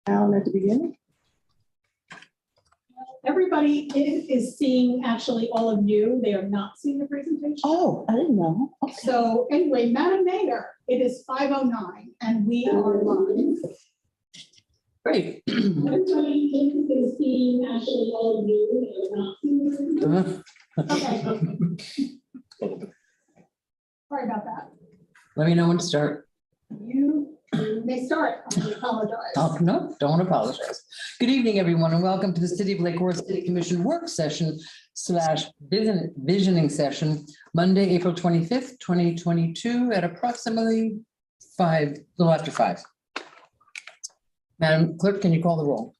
down at the beginning? Everybody is seeing, actually, all of you, they are not seeing the presentation. Oh, I didn't know. Okay. So anyway, Madam Mayor, it is 5:09 and we are live. Great. Everybody is seeing, actually, all of you, they are not seeing the presentation. Okay. Sorry about that. Let me know when to start. You may start. I apologize. Oh, no, don't apologize. Good evening, everyone, and welcome to the City of Lake Worth City Commission work session / visioning session, Monday, April 25th, 2022, at approximately 5, little after 5. Madam Clerk, can you call the roll?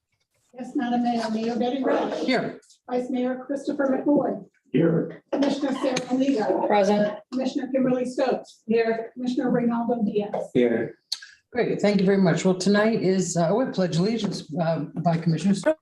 Yes, Madam Mayor, Mayor Betty Red. Here. Vice Mayor Christopher McCoy. Here. Commissioner Sarah Oliva. Present. Commissioner Kimberly Stokes. Here. Commissioner Reynaldo Diaz. Here. Great, thank you very much. Well, tonight is, we pledge allegiance by Commissioner Stokes.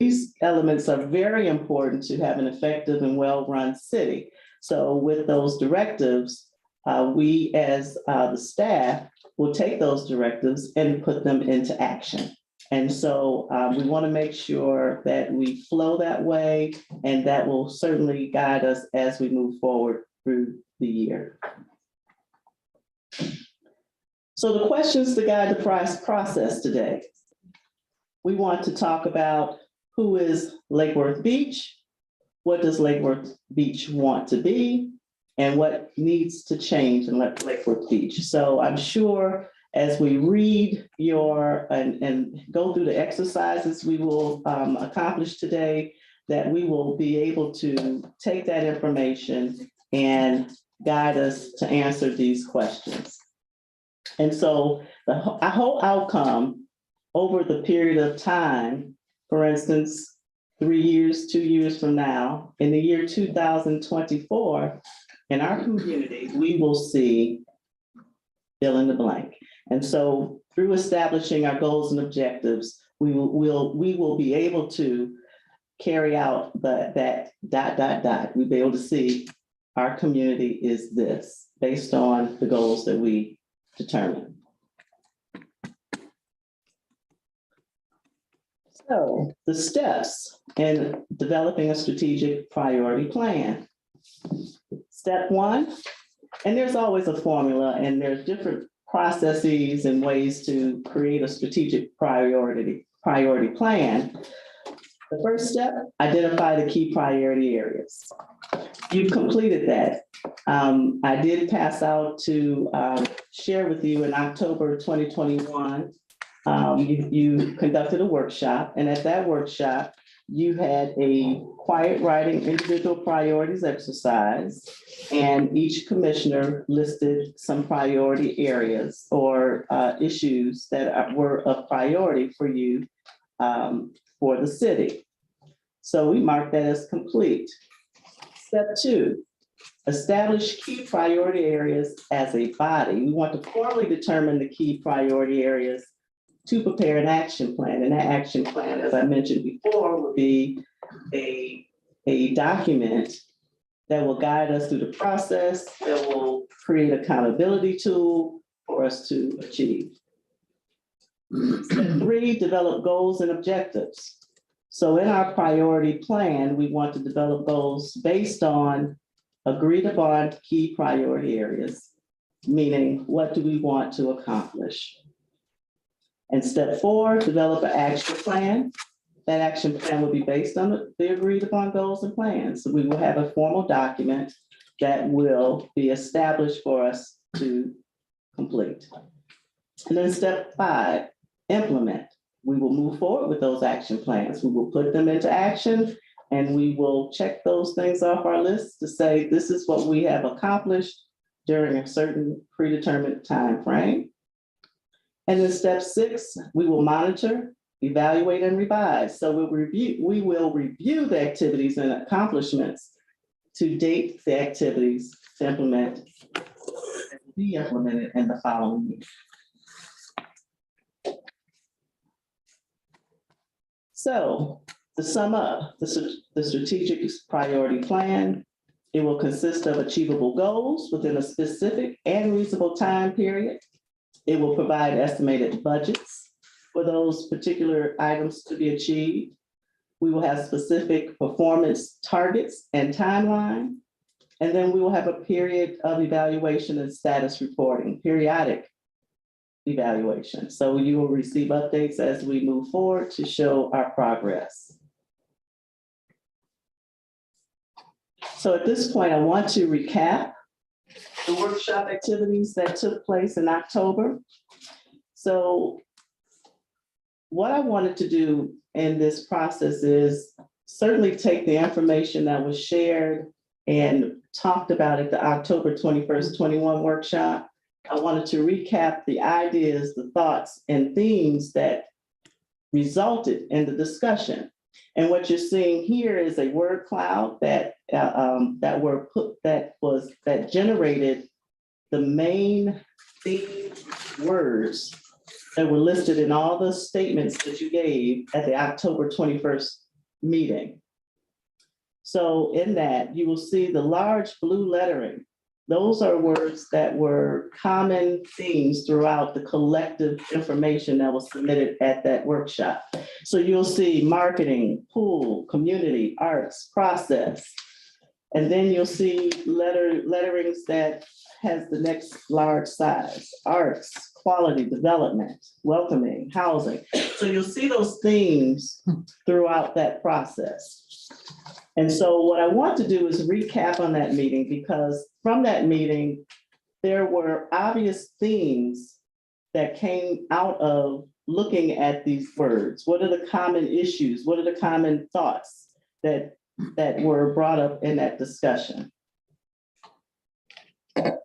These elements are very important to have an effective and well-run city. So with those directives, we as the staff will take those directives and put them into action. And so we want to make sure that we flow that way, and that will certainly guide us as we move forward through the year. So the questions to guide the process today. We want to talk about who is Lake Worth Beach, what does Lake Worth Beach want to be, and what needs to change in Lake Worth Beach. So I'm sure as we read and go through the exercises we will accomplish today, that we will be able to take that information and guide us to answer these questions. And so the whole outcome over the period of time, for instance, 3 years, 2 years from now, in the year 2024, in our community, we will see fill in the blank. And so through establishing our goals and objectives, we will be able to carry out that ... We'll be able to see our community is this based on the goals that we determine. So the steps in developing a strategic priority plan. Step one, and there's always a formula, and there's different processes and ways to create a strategic priority plan. The first step, identify the key priority areas. You've completed that. I did pass out to share with you in October 2021, you conducted a workshop, and at that workshop, you had a quiet writing individual priorities exercise, and each commissioner listed some priority areas or issues that were of priority for you for the city. So we marked that as complete. Step two, establish key priority areas as a body. We want to formally determine the key priority areas to prepare an action plan. And that action plan, as I mentioned before, would be a document that will guide us through the process, that will create accountability tool for us to achieve. Step three, develop goals and objectives. So in our priority plan, we want to develop goals based on agreed upon key priority areas, meaning what do we want to accomplish? And step four, develop an action plan. That action plan will be based on the agreed upon goals and plans. So we will have a formal document that will be established for us to complete. And then step five, implement. We will move forward with those action plans. We will put them into action, and we will check those things off our list to say, this is what we have accomplished during a certain predetermined time frame. And then step six, we will monitor, evaluate, and revise. So we will review the activities and accomplishments to date the activities to implement, be implemented in the following year. So to sum up, the strategic priority plan, it will consist of achievable goals within a specific and reasonable time period. It will provide estimated budgets for those particular items to be achieved. We will have specific performance targets and timeline. And then we will have a period of evaluation and status reporting, periodic evaluation. So you will receive updates as we move forward to show our progress. So at this point, I want to recap the workshop activities that took place in October. So what I wanted to do in this process is certainly take the information that was shared and talked about at the October 21st, 21 workshop. I wanted to recap the ideas, the thoughts, and themes that resulted in the discussion. And what you're seeing here is a word cloud that generated the main theme words that were listed in all the statements that you gave at the October 21st meeting. So in that, you will see the large blue lettering. Those are words that were common themes throughout the collective information that was submitted at that workshop. So you'll see marketing, pool, community, arts, process. And then you'll see letterings that has the next large size, arts, quality, development, welcoming, housing. So you'll see those themes throughout that process. And so what I want to do is recap on that meeting, because from that meeting, there were obvious themes that came out of looking at these words. What are the common issues? What are the common thoughts that were brought up in that discussion? And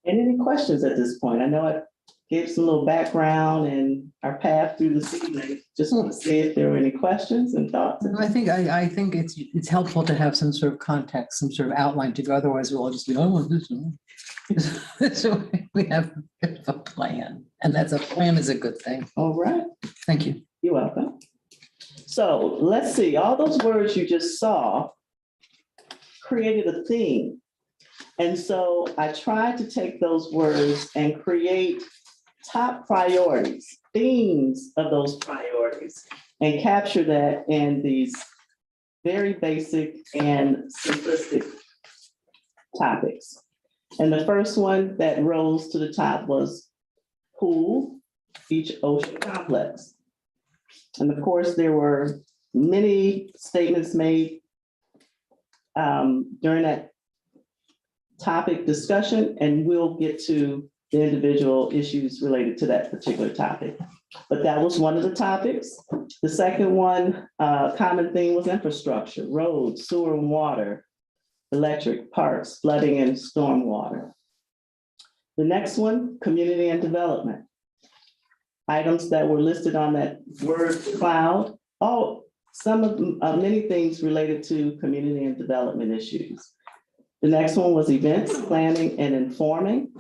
any questions at this point? I know I gave some little background and our path through this evening. Just want to see if there were any questions and thoughts. I think it's helpful to have some sort of context, some sort of outline to go. Otherwise, we'll all just be, oh, well, this. So we have a bit of a plan, and that's a plan is a good thing. All right. Thank you. You're welcome. So let's see, all those words you just saw created a theme. And so I tried to take those words and create top priorities, themes of those priorities, and capture that in these very basic and simplistic topics. And the first one that rose to the top was pool, beach, ocean complex. And of course, there were many statements made during that topic discussion, and we'll get to the individual issues related to that particular topic. But that was one of the topics. The second one, common theme was infrastructure, roads, sewer and water, electric, parks, flooding and stormwater. The next one, community and development. Items that were listed on that word cloud, some of many things related to community and development issues. The next one was events, planning and informing.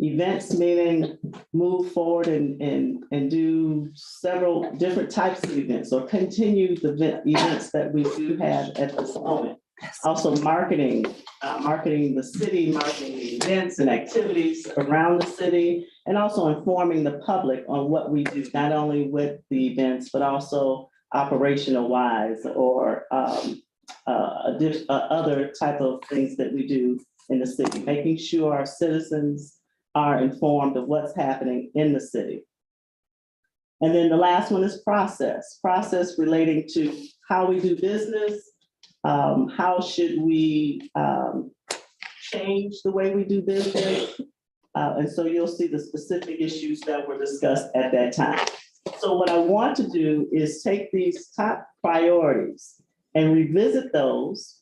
Events meaning move forward and do several different types of events or continue the events that we do have at this moment. Also marketing the city, marketing the events and activities around the city, and also informing the public on what we do, not only with the events, but also operational wise or other type of things that we do in the city, making sure our citizens are informed of what's happening in the city. And then the last one is process relating to how we do business. How should we change the way we do business? And so you'll see the specific issues that were discussed at that time. So what I want to do is take these top priorities and revisit those.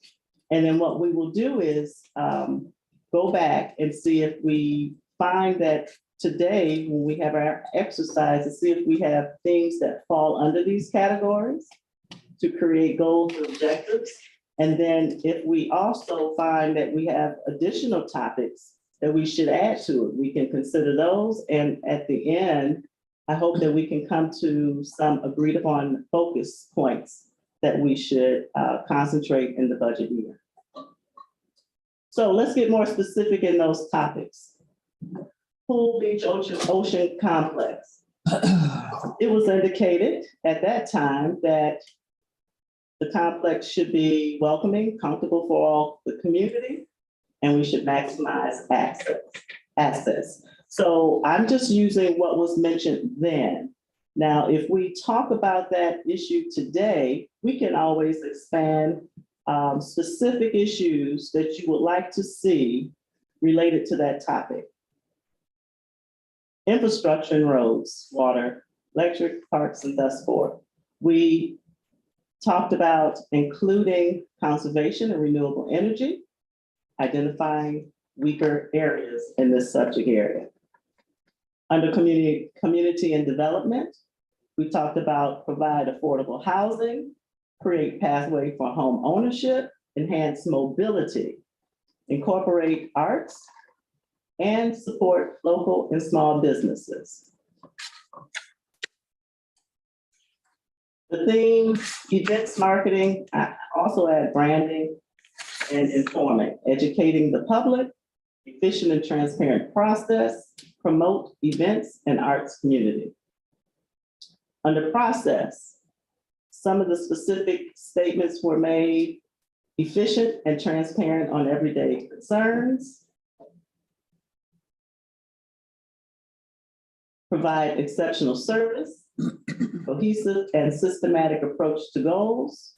And then what we will do is go back and see if we find that today, when we have our exercise, to see if we have things that fall under these categories to create goals and objectives. And then if we also find that we have additional topics that we should add to it, we can consider those. And at the end, I hope that we can come to some agreed upon focus points that we should concentrate in the budget year. So let's get more specific in those topics. Pool, beach, ocean complex. It was indicated at that time that the complex should be welcoming, comfortable for all the community, and we should maximize access. So I'm just using what was mentioned then. Now, if we talk about that issue today, we can always expand specific issues that you would like to see related to that topic. Infrastructure and roads, water, electric, parks, and thus forth. We talked about including conservation and renewable energy, identifying weaker areas in this subject area. Under community and development, we talked about provide affordable housing, create pathway for home ownership, enhance mobility, incorporate arts, and support local and small businesses. The theme, events marketing, I also add branding and informant, educating the public, efficient and transparent process, promote events and arts community. Under process, some of the specific statements were made: efficient and transparent on everyday concerns, provide exceptional service, cohesive and systematic approach to goals,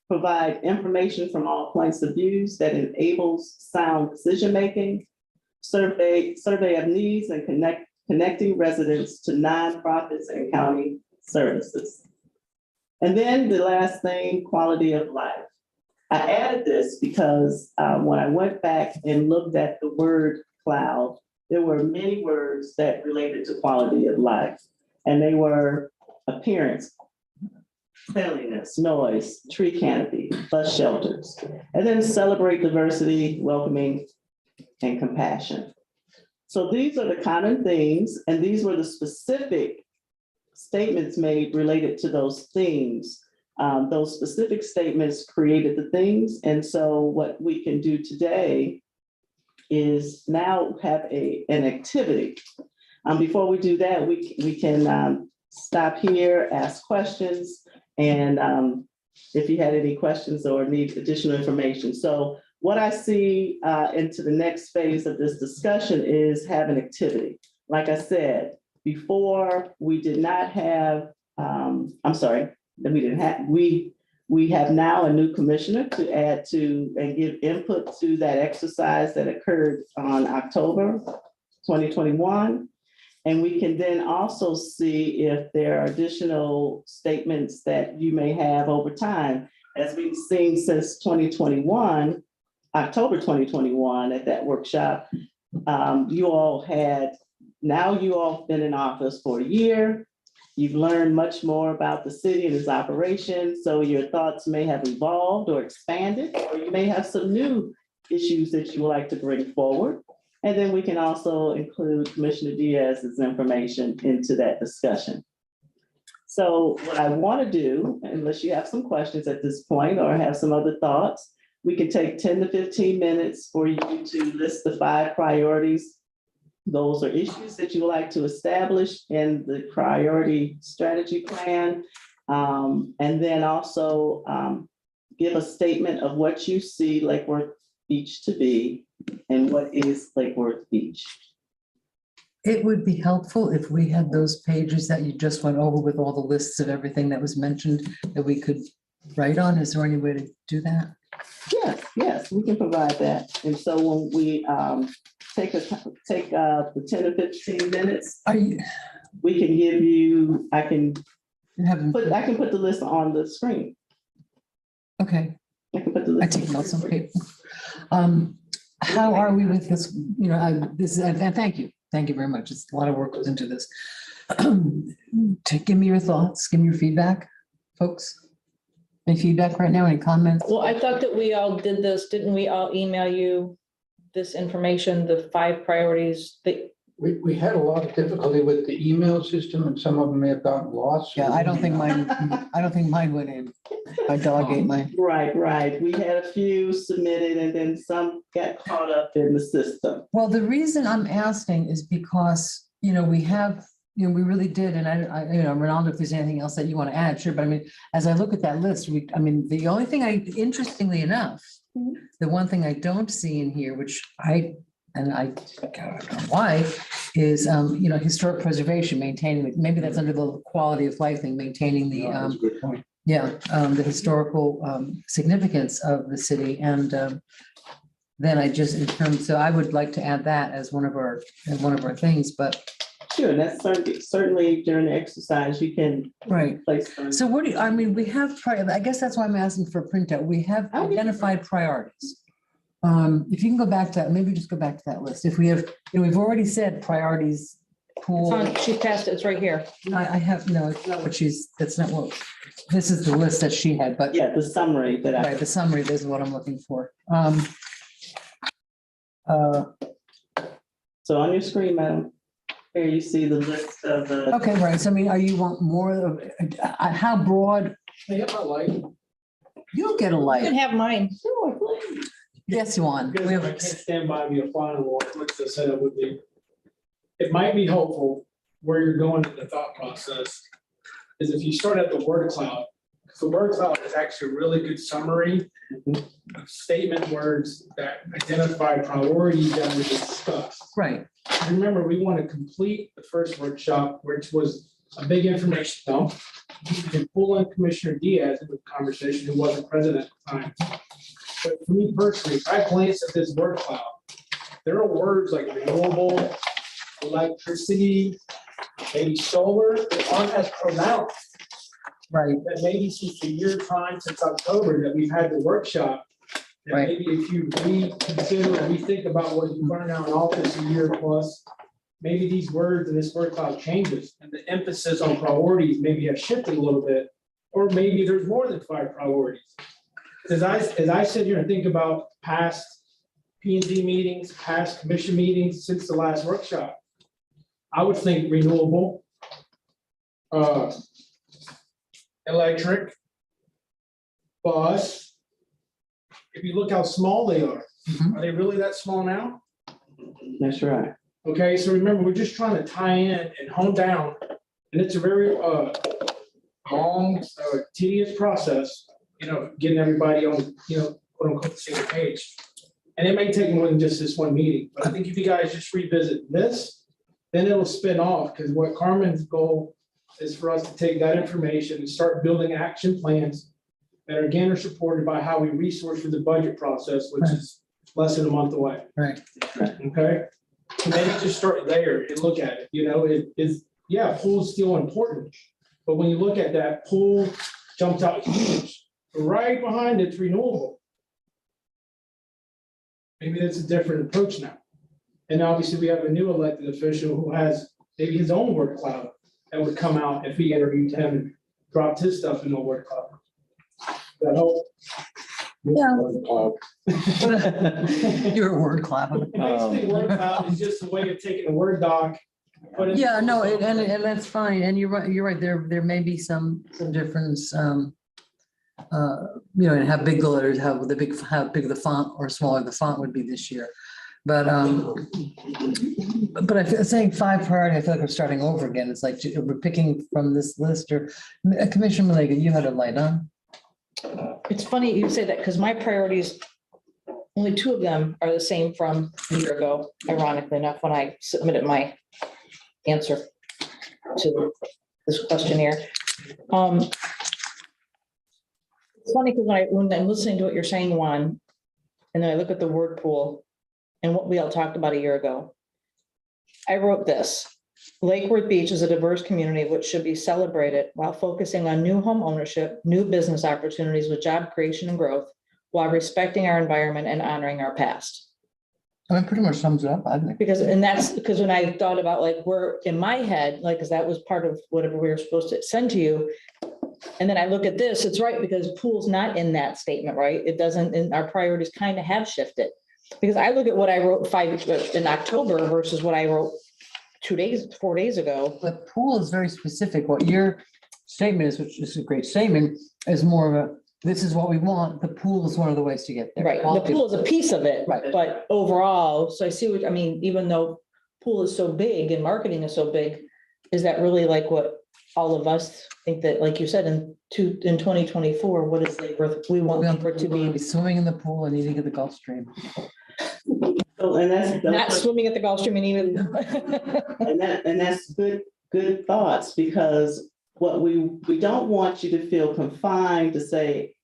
provide information from all points of views that enables sound decision-making, survey of needs and connecting residents to nonprofits and county services. And then the last thing, quality of life. I added this because when I went back and looked at the word cloud, there were many words that related to quality of life, and they were appearance, cleanliness, noise, tree canopy, bus shelters, and then celebrate diversity, welcoming, and compassion. So these are the common themes, and these were the specific statements made related to those themes. Those specific statements created the things, and so what we can do today is now have an activity. Before we do that, we can stop here, ask questions, and if you had any questions or need additional information. So what I see into the next phase of this discussion is have an activity. Like I said, before we did not have, we have now a new commissioner to add to and give input to that exercise that occurred on October 2021. And we can then also see if there are additional statements that you may have over time. As we've seen since 2021, October 2021 at that workshop, you all have been in office for a year. You've learned much more about the city and its operations, so your thoughts may have evolved or expanded, or you may have some new issues that you would like to bring forward. And then we can also include Commissioner Diaz's information into that discussion. So what I want to do, unless you have some questions at this point or have some other thoughts, we can take 10 to 15 minutes for you to list the 5 priorities. Those are issues that you would like to establish in the priority strategy plan. And then also give a statement of what you see Lake Worth Beach to be and what is Lake Worth Beach. It would be helpful if we had those pages that you just went over with all the lists of everything that was mentioned that we could write on. Is there any way to do that? Yes, we can provide that. And so when we take the 10 to 15 minutes, we can give you, I can put the list on the screen. Okay. I can put the list. I take notes on paper. How are we with this? You know, and thank you. Thank you very much. It's a lot of work goes into this. Give me your thoughts, give me your feedback, folks. Any feedback right now, any comments? Well, I thought that we all did this, didn't we all email you this information, the 5 priorities that? We had a lot of difficulty with the email system and some of them may have gotten lost. Yeah, I don't think mine went in. My dog ate mine. Right. We had a few submitted and then some got caught up in the system. Well, the reason I'm asking is because, you know, we really did, and I Ronaldo, if there's anything else that you want to add, sure. But I mean, as I look at that list, the only thing interestingly enough, the one thing I don't see in here, which I don't know why, is, historic preservation, maintaining, maybe that's under the quality of life thing, maintaining the, That's a good point. the historical significance of the city. And then so I would like to add that as one of our things, but. Sure, that's certainly during the exercise, you can. Right. Place them. So we have, I guess that's why I'm asking for a printout. We have identified priorities. If you can go back to that, maybe just go back to that list. If we have, we've already said priorities, pool. She passed it, it's right here. I have, no, it's not what that's not what, this is the list that she had, but. Yeah, the summary that Right, the summary, this is what I'm looking for. So on your screen, madam, here you see the list of the. Okay, right. So I mean, you want more of, how broad Hey, I like. You'll get a You can light. have mine. Yes, you want. Because I can't stand by me a final what the setup would be. It might be helpful where you're going in the thought process is if you start at the word cloud. Because the word cloud is actually a really good summary of statement words that identify priorities that were discussed. Right. Remember, we want to complete the first workshop, which was a big information dump. You can pull in Commissioner Diaz into the conversation, who wasn't president at the time. But for me personally, if I glance at this word cloud, there are words like renewable, electricity, maybe solar, that aren't as pronounced. Right. That maybe since the year time, since October, that we've had the workshop. That Right. maybe if you reconsider, rethink about what you learned out in office a year plus, maybe these words and this word cloud changes and the emphasis on priorities maybe have shifted a little bit. Or maybe there's more than 5 priorities. As I sit here and think about past P and Z meetings, past commission meetings since the last workshop, I would think renewable, electric, bus. If you look how small they are they really that small now? That's right. Okay, so remember, we're just trying to tie in and hone down, and it's a very long, tedious process, getting everybody on, quote unquote, the same page. And it may take more than just this one meeting, but I think if you guys just revisit this, then it'll spin off, because what Carmen's goal is for us to take that information and start building action plans that again are supported by how we resource for the budget process, which is less than a month away. Right. Okay? And then you just start there and look at it, it is, pool is still important. But when you look at that, pool jumps out huge. Right behind it's renewable. Maybe that's a different approach now. And obviously we have a new elected official who has maybe his own word cloud that would come out if we interviewed him and dropped his stuff in the word cloud. That whole. You're a word cloud. Basically, word cloud is just a way of taking a Word doc. put it- Yeah, no, and that's fine. And you're right. There may be some difference. And how big the letters, how big the font or smaller the font would be this year. But I feel saying 5 priority, I feel like we're starting over again. It's like we're picking from this list or Commissioner Malega, you had a light on. It's funny you say that because my priorities, only 2 of them are the same from a year ago, ironically enough, when I submitted my answer to this questionnaire. It's funny because when I'm listening to what you're saying, Juan, and then I look at the word pool and what we all talked about a year ago. I wrote this: Lake Worth Beach is a diverse community which should be celebrated while focusing on new home ownership, new business opportunities with job creation and growth, while respecting our environment and honoring our past. I mean, pretty much sums it up, I think. Because when I thought about where in my head, because that was part of whatever we were supposed to send to you. And then I look at this, it's right, because pool's not in that statement, right? It doesn't, and our priorities kind of have shifted. Because I look at what I wrote in October versus what I wrote 4 days ago. The pool is very specific. What your statement is, which is a great statement, is more of this is what we want. The pool is one of the ways to get there. Right, the pool is a piece of it, Right. but overall, so I see what, even though pool is so big and marketing is so big, is that really what all of us think that, like you said, in 2024, what is Lake Worth? We want Lake Worth to be swimming in the pool and eating at the Gulf Stream. And that's not swimming at the Gulf Stream and even. and that's good thoughts, because what we don't want you to feel confined to say,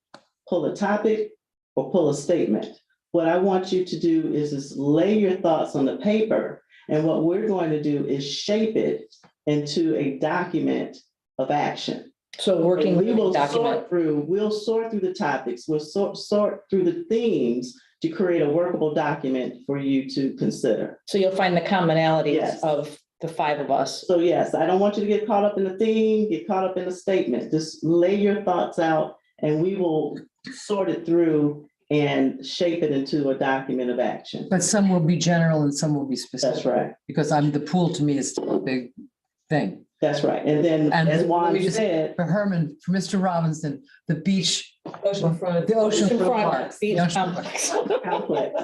pull a topic or pull a statement. What I want you to do is just lay your thoughts on the paper. And what we're going to do is shape it into a document of action. So working with We the will document. we'll sort through the topics, we'll sort through the themes to create a workable document for you to consider. So you'll find the commonalities Yes. of the 5 of us. So yes, I don't want you to get caught up in the theme, get caught up in the statement. Just lay your thoughts out and we will sort it through and shape it into a document of action. But some will be general and some will be specific. That's right. Because the pool to me is still a big thing. That's right. And then, And as let Juan me just- said, For Herman, for Mr. Robinson, the beach, Oceanfront. the oceanfront park. Beach the ocean- complex. complex.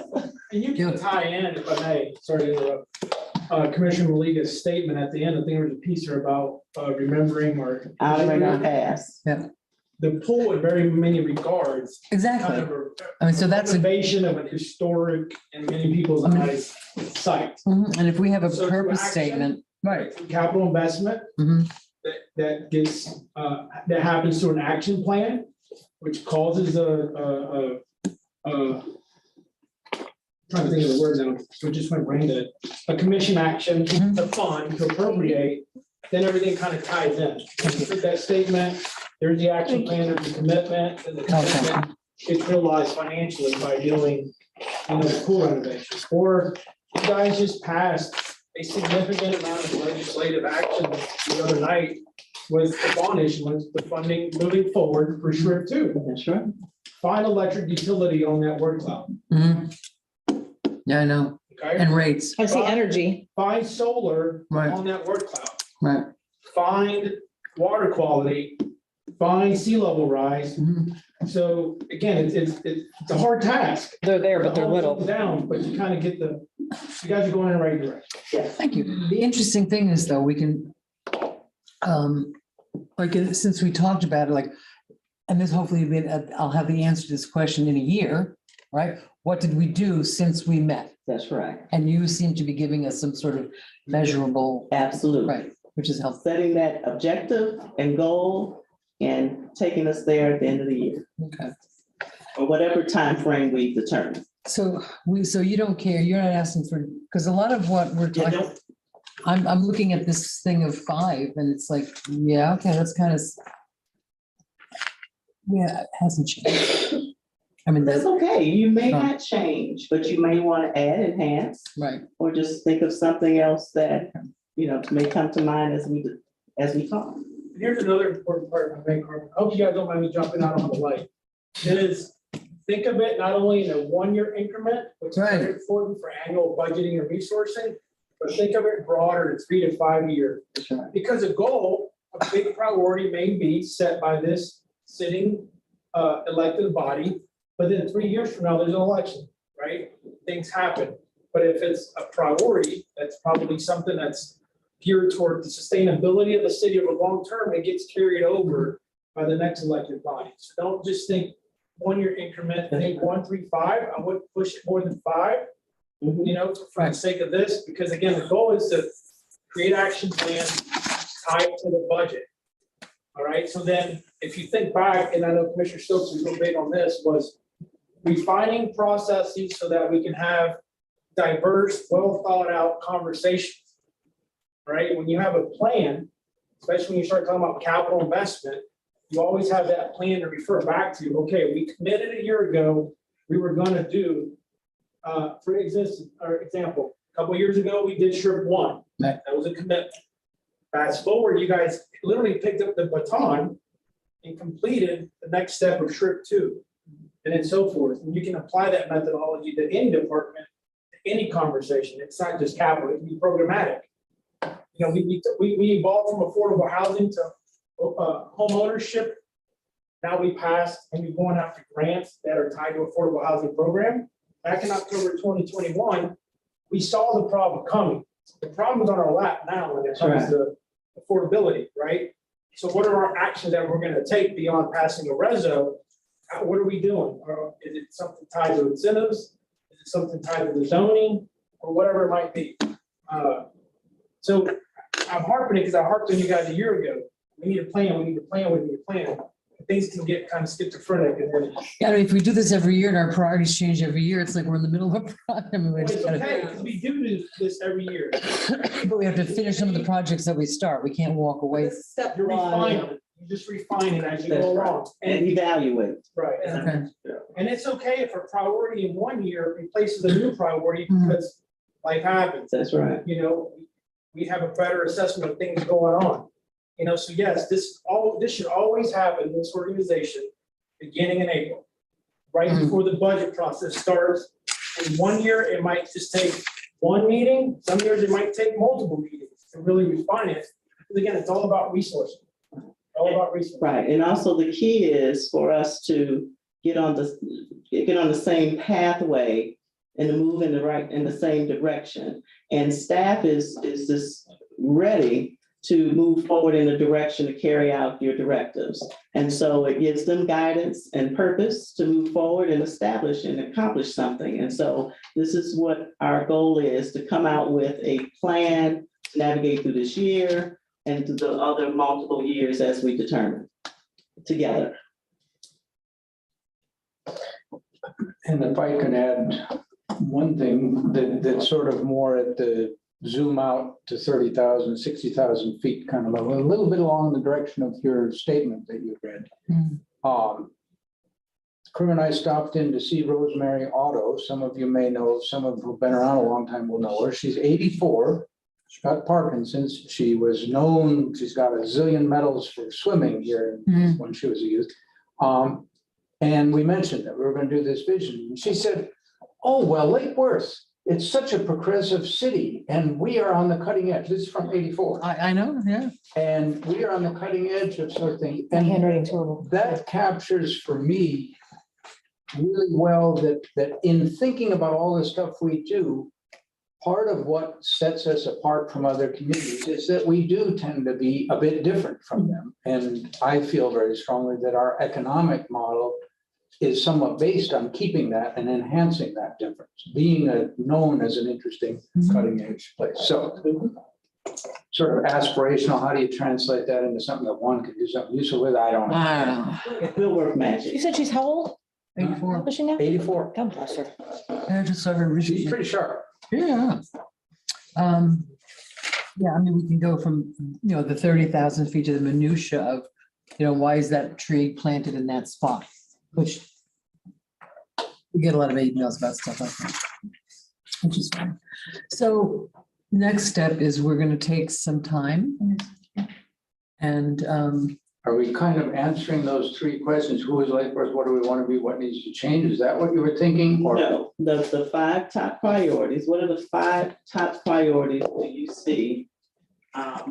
And you can tie in, if I may, sorry to interrupt, Commissioner Maliga's statement at the end. I think there was a piece here about remembering or Honoring our past. the pool in very many regards. Kind Exactly. of I mean, so that's a, innovation of an historic in many people's eyes site. and if we have a So through purpose action- statement, right. Capital investment Mhm. that gets, that happens through an action plan, which causes trying to think of the word now, so just went brain dead. A commission action, a fund to appropriate, then everything kind of ties in. With that statement, there's the action plan, there's the commitment, and the commitment gets realized financially by doing, the pool renovations. Or you guys just passed a significant amount of legislative action the other night with the bond issuance, the funding moving forward for SHRIP 2. That's right. Find electric utility on that word cloud, Mhm. Yeah, I know. okay? And rates, I see energy. Find solar Right. on that word cloud. right. Find water quality, find sea level rise. Mhm. So again, it's a hard task. They're there, but they're To hold little. things down, but you kind of get you guys are going in the right direction. Thank you. The interesting thing is though, we can, like, since we talked about it, like, and this hopefully, I'll have the answer to this question in a year, right? What did we do since we met? That's right. And you seem to be giving us some sort of measurable, Absolutely. right, which is helpful. Setting that objective and goal and taking us there at the end of the year, Okay. or whatever time frame we determine. So so you don't care, you're not asking for, because a lot of what we're Yeah, talking, I'm looking at this thing of 5 and it's like, yeah, okay, that's kind of. Yeah, it hasn't changed. I mean, That's that's okay. You may Right. not change, but you may want to add, enhance, right. or just think of something else that, may come to mind as we talk. Here's another important part of my main comment. I hope you guys don't mind me jumping out on the light. Is think of it not only in a 1-year increment, which is Right. very important for annual budgeting and resourcing, but think of it broader, 3 to 5 years. That's right. Because a goal, a big priority may be set by this sitting elected body, but then 3 years from now, there's an election, right? Things happen. But if it's a priority, that's probably something that's geared toward the sustainability of the city over long term, it gets carried over by the next elected body. So don't just think 1-year increment, think 1, 3, 5. I wouldn't push it more than 5, Mhm. for the sake of this, because again, the goal is to create action plans tied to the budget. All right, so then if you think back, and I know Commissioner Stokes was real big on this, was refining processes so that we can have diverse, well thought out conversations. Right, when you have a plan, especially when you start talking about capital investment, you always have that plan to refer back to. Okay, we committed a year ago, we were gonna do, for example, a couple of years ago, we did SHRIP 1. Right. That was a commitment. Fast forward, you guys literally picked up the baton and completed the next step of SHRIP 2, and then so forth. And you can apply that methodology to any department, to any conversation. It's not just capital, it can be programmatic. We evolved from affordable housing to home ownership. Now we passed and we're going after grants that are tied to affordable housing program. Back in October 2021, we saw the problem coming. The problem is on our lap now when it comes to affordability, right? So what are our actions that we're going to take beyond passing a reso? What are we doing? Or is it something tied to incentives? Is it something tied to the zoning or whatever it might be? So I'm harping it because I harped on you guys a year ago. We need a plan, we need a plan, we need a plan. Things can get kind of schizophrenic and then Yeah, I mean, if we do this every year and our priorities change every year, it's like we're in the middle of a problem. We it's just gotta- okay, because we do this every year. But we have to finish some of the projects that we start. We can't walk away. Step You refine one, it, you just refine it as you That's go right. along. and evaluate. Right. Okay. And it's okay if a priority in 1 year replaces a new priority Mhm. because life happens. That's right. We have a better assessment of things going on. So yes, this should always happen in this organization, beginning in April, right Mhm. before the budget process starts. In 1 year, it might just take one meeting. Some years it might take multiple meetings to really refine it. Because again, it's all about resources. All about resources. Right, and also the key is for us to get on the same pathway and to move in the same direction. And staff is just ready to move forward in a direction to carry out your directives. And so it gives them guidance and purpose to move forward and establish and accomplish something. And so this is what our goal is, to come out with a plan to navigate through this year and through the other multiple years as we determine together. And if I can add one thing that's sort of more at the zoom out to 30,000, 60,000 feet kind of level, a little bit along the direction of your statement that you read. Crew and I stopped in to see Rosemary Otto. Some of you may know, some of who've been around a long time will know her. She's 84. She's got Parkinson's. She was known, she's got a zillion medals for swimming here when she was a youth. And we mentioned that we were going to do this vision. And she said, oh, well, Lake Worth, it's such a progressive city and we are on the cutting edge. This is from 84. I know, yeah. And we are on the cutting edge of something. My And handwriting's horrible. that captures for me really well that in thinking about all the stuff we do, part of what sets us apart from other communities is that we do tend to be a bit different from them. And I feel very strongly that our economic model is somewhat based on keeping that and enhancing that difference, being known as an interesting cutting edge place. So sort of aspirational, how do you translate that into something that one can do something useful with? I don't know. I don't know. It will work magic. You said she's how old? 84. How old is she now? 84. God bless her. I just saw her She's recently. pretty sharp. Yeah. Yeah, I mean, we can go from, the 30,000 feet to the minutia of, why is that tree planted in that spot? Which we get a lot of emails about stuff like that, which is fine. So next step is we're going to take some time and Are we kind of answering those three questions? Who is Lake Worth? What do we want to be? What needs to change? Is that what you were thinking? Or No, the 5 top priorities, what are the 5 top priorities that you see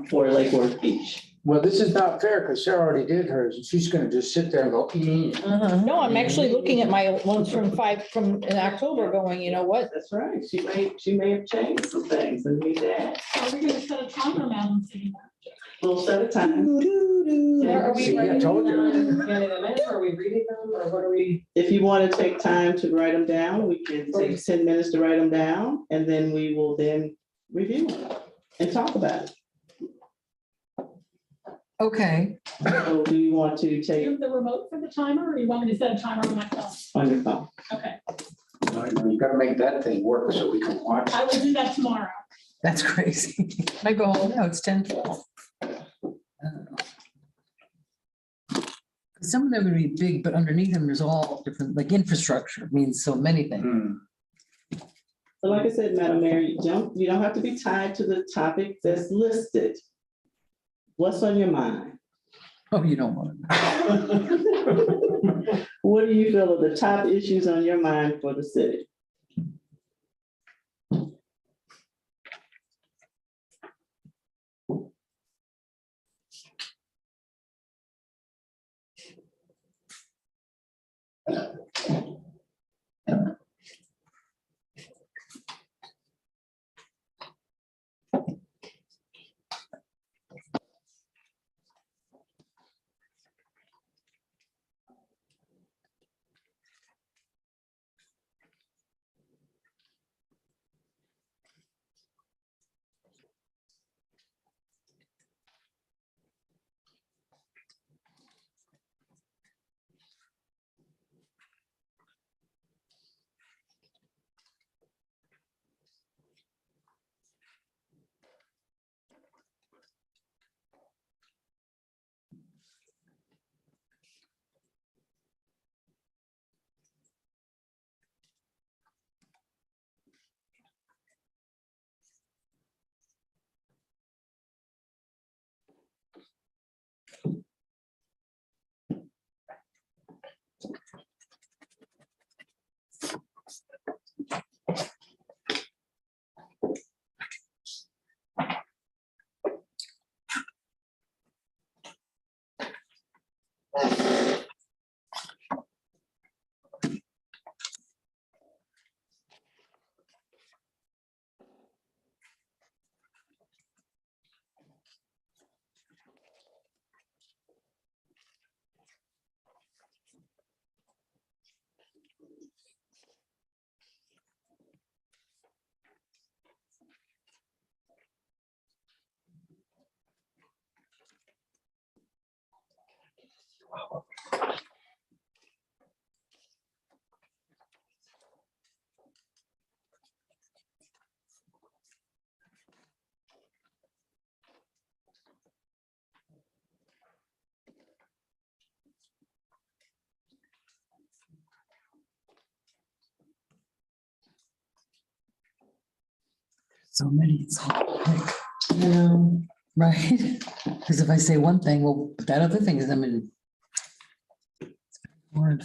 for Lake Worth Beach? well, this is not fair because Sarah already did hers and she's going to just sit there and go, No, I'm actually looking at my ones from in October going, you know what? That's right, she may have changed some things and need that. Are we gonna set a timer now and see that? We'll set a time. Are we See, I writing told you. them down and scanning them in? Are we reading them or what are we? If you want to take time to write them down, we can take 10 minutes to write them down, and then we will then review them and talk about it. okay. So do you want to Do you take have the remote for the timer or you want me to set a timer on my phone? on your phone? Okay, you got to make that thing work so we can watch. I will do that tomorrow. That's crazy. I go home now, it's 10:12. Some of them are really big, but underneath them, there's all different, like infrastructure means so many things. So like I said, Madam Mayor, you don't have to be tied to the topic that's listed. What's on your mind? Oh, you don't want to. What do you feel are the top issues on your mind for the city? So many. It's like, right? Because if I say one thing, well, but that other thing is, I mean. Word.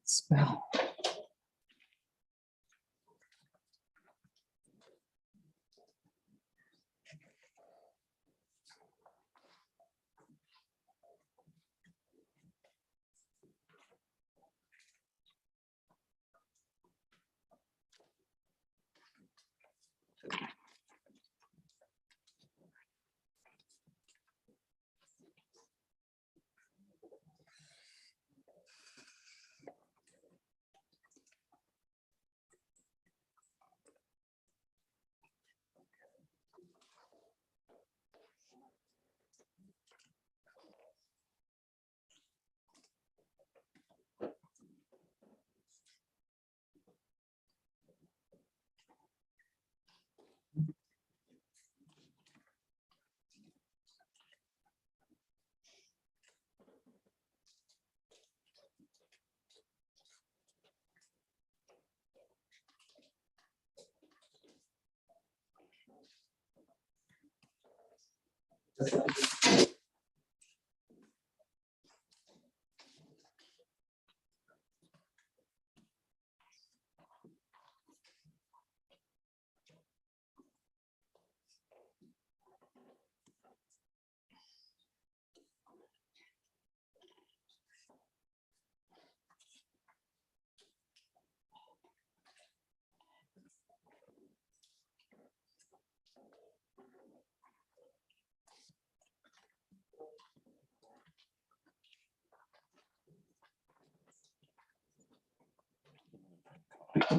Spell.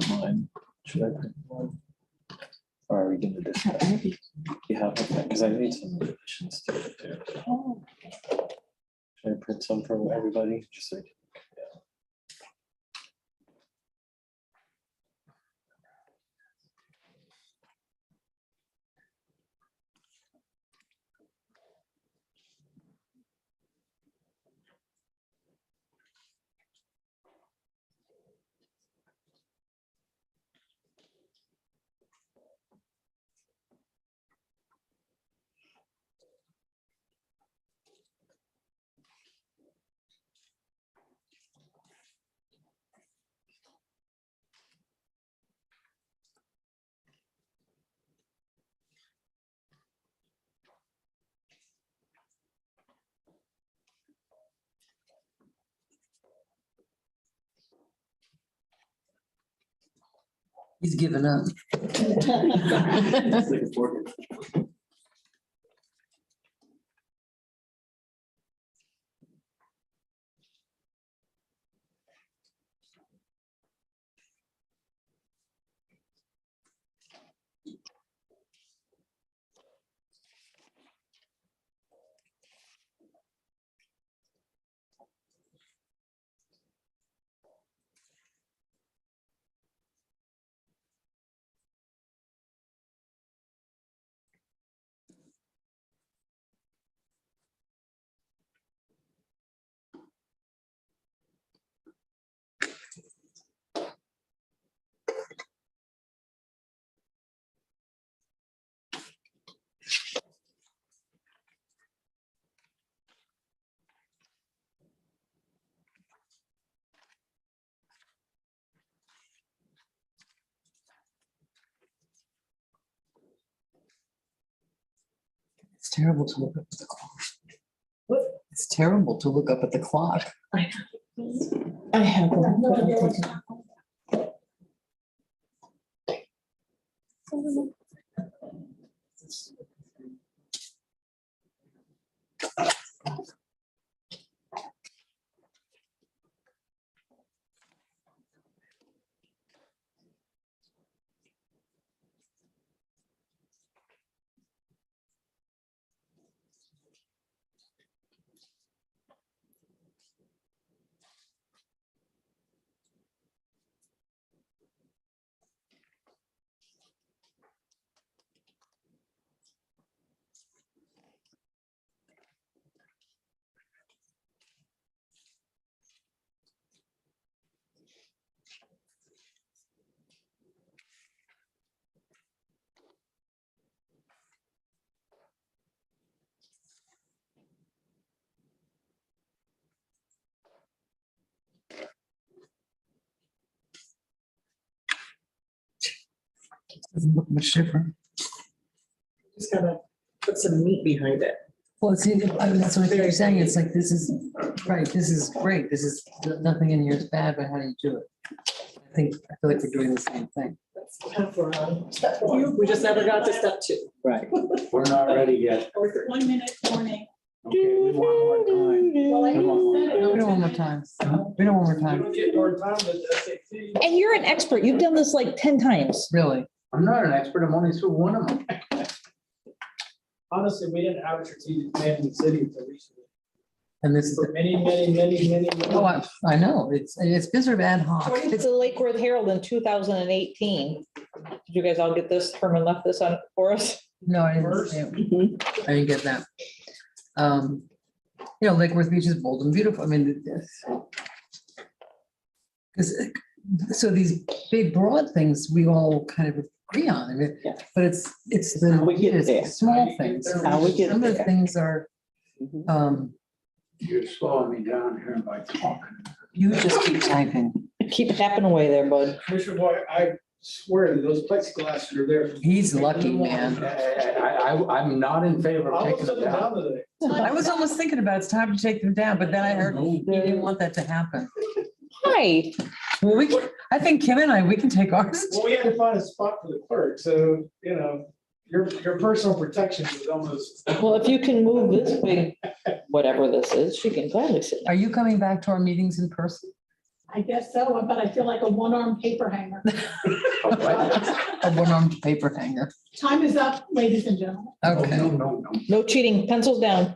Mine. Should I print one? Or are we gonna discuss? Yeah, okay, because I made some revisions to it too. Should I print some for everybody? Just so. He's given up. terrible to look up at the clock. It's terrible to look up at the clock. I have one. but I'm taking- Doesn't look much different. Just gotta put some meat behind it. Well, see, I mean, that's what you're saying. It's like, this is, right, this is great. This is, nothing in here is bad, but how do you do it? I feel like we're doing the same thing. That's kind of we're on step one. We just never got to step two. Right. We're not ready yet. 1 minute warning. Okay, we want more time. Well, I Come on. said it. We don't want more time. We don't want more You time, don't get more time than SAT. And you're an expert. You've done this like 10 times. really. I'm not an expert, I'm only through one of them. Honestly, we didn't have a strategic plan in the city until recently. And this is, For many. oh, I know, it's been sort of ad hoc. It's the Lake Worth Herald in 2018. Did you guys all get this? Herman left this on for us. No, I didn't see it. I didn't get that. You know, Lake Worth Beach is bold and beautiful. I mean, because, so these big broad things, we all kind of agree on. I mean, Yeah. but it's How we get it's there. small things. How we get Some of the there. things are, Mhm. You're slowing me down here by talking. you just keep typing. Keep tapping away there, bud. Commissioner Boyd, I swear that those plexiglass are there. He's lucky, man. I'm not in favor of I'll taking set it them down. down today. I was almost thinking about it's time to take them down, but then I heard he didn't want that to happen. Hi. Well, I think Kim and I, we can take ours. Well, we had to find a spot for the clerk, so, you know, your personal protection is almost. Well, if you can move this big, whatever this is, she can gladly sit. Are you coming back to our meetings in person? I guess so, but I feel like a one-armed paper hanger. A one-armed paper hanger. Time is up, ladies and gentlemen. Okay. No. No cheating. Pencils down.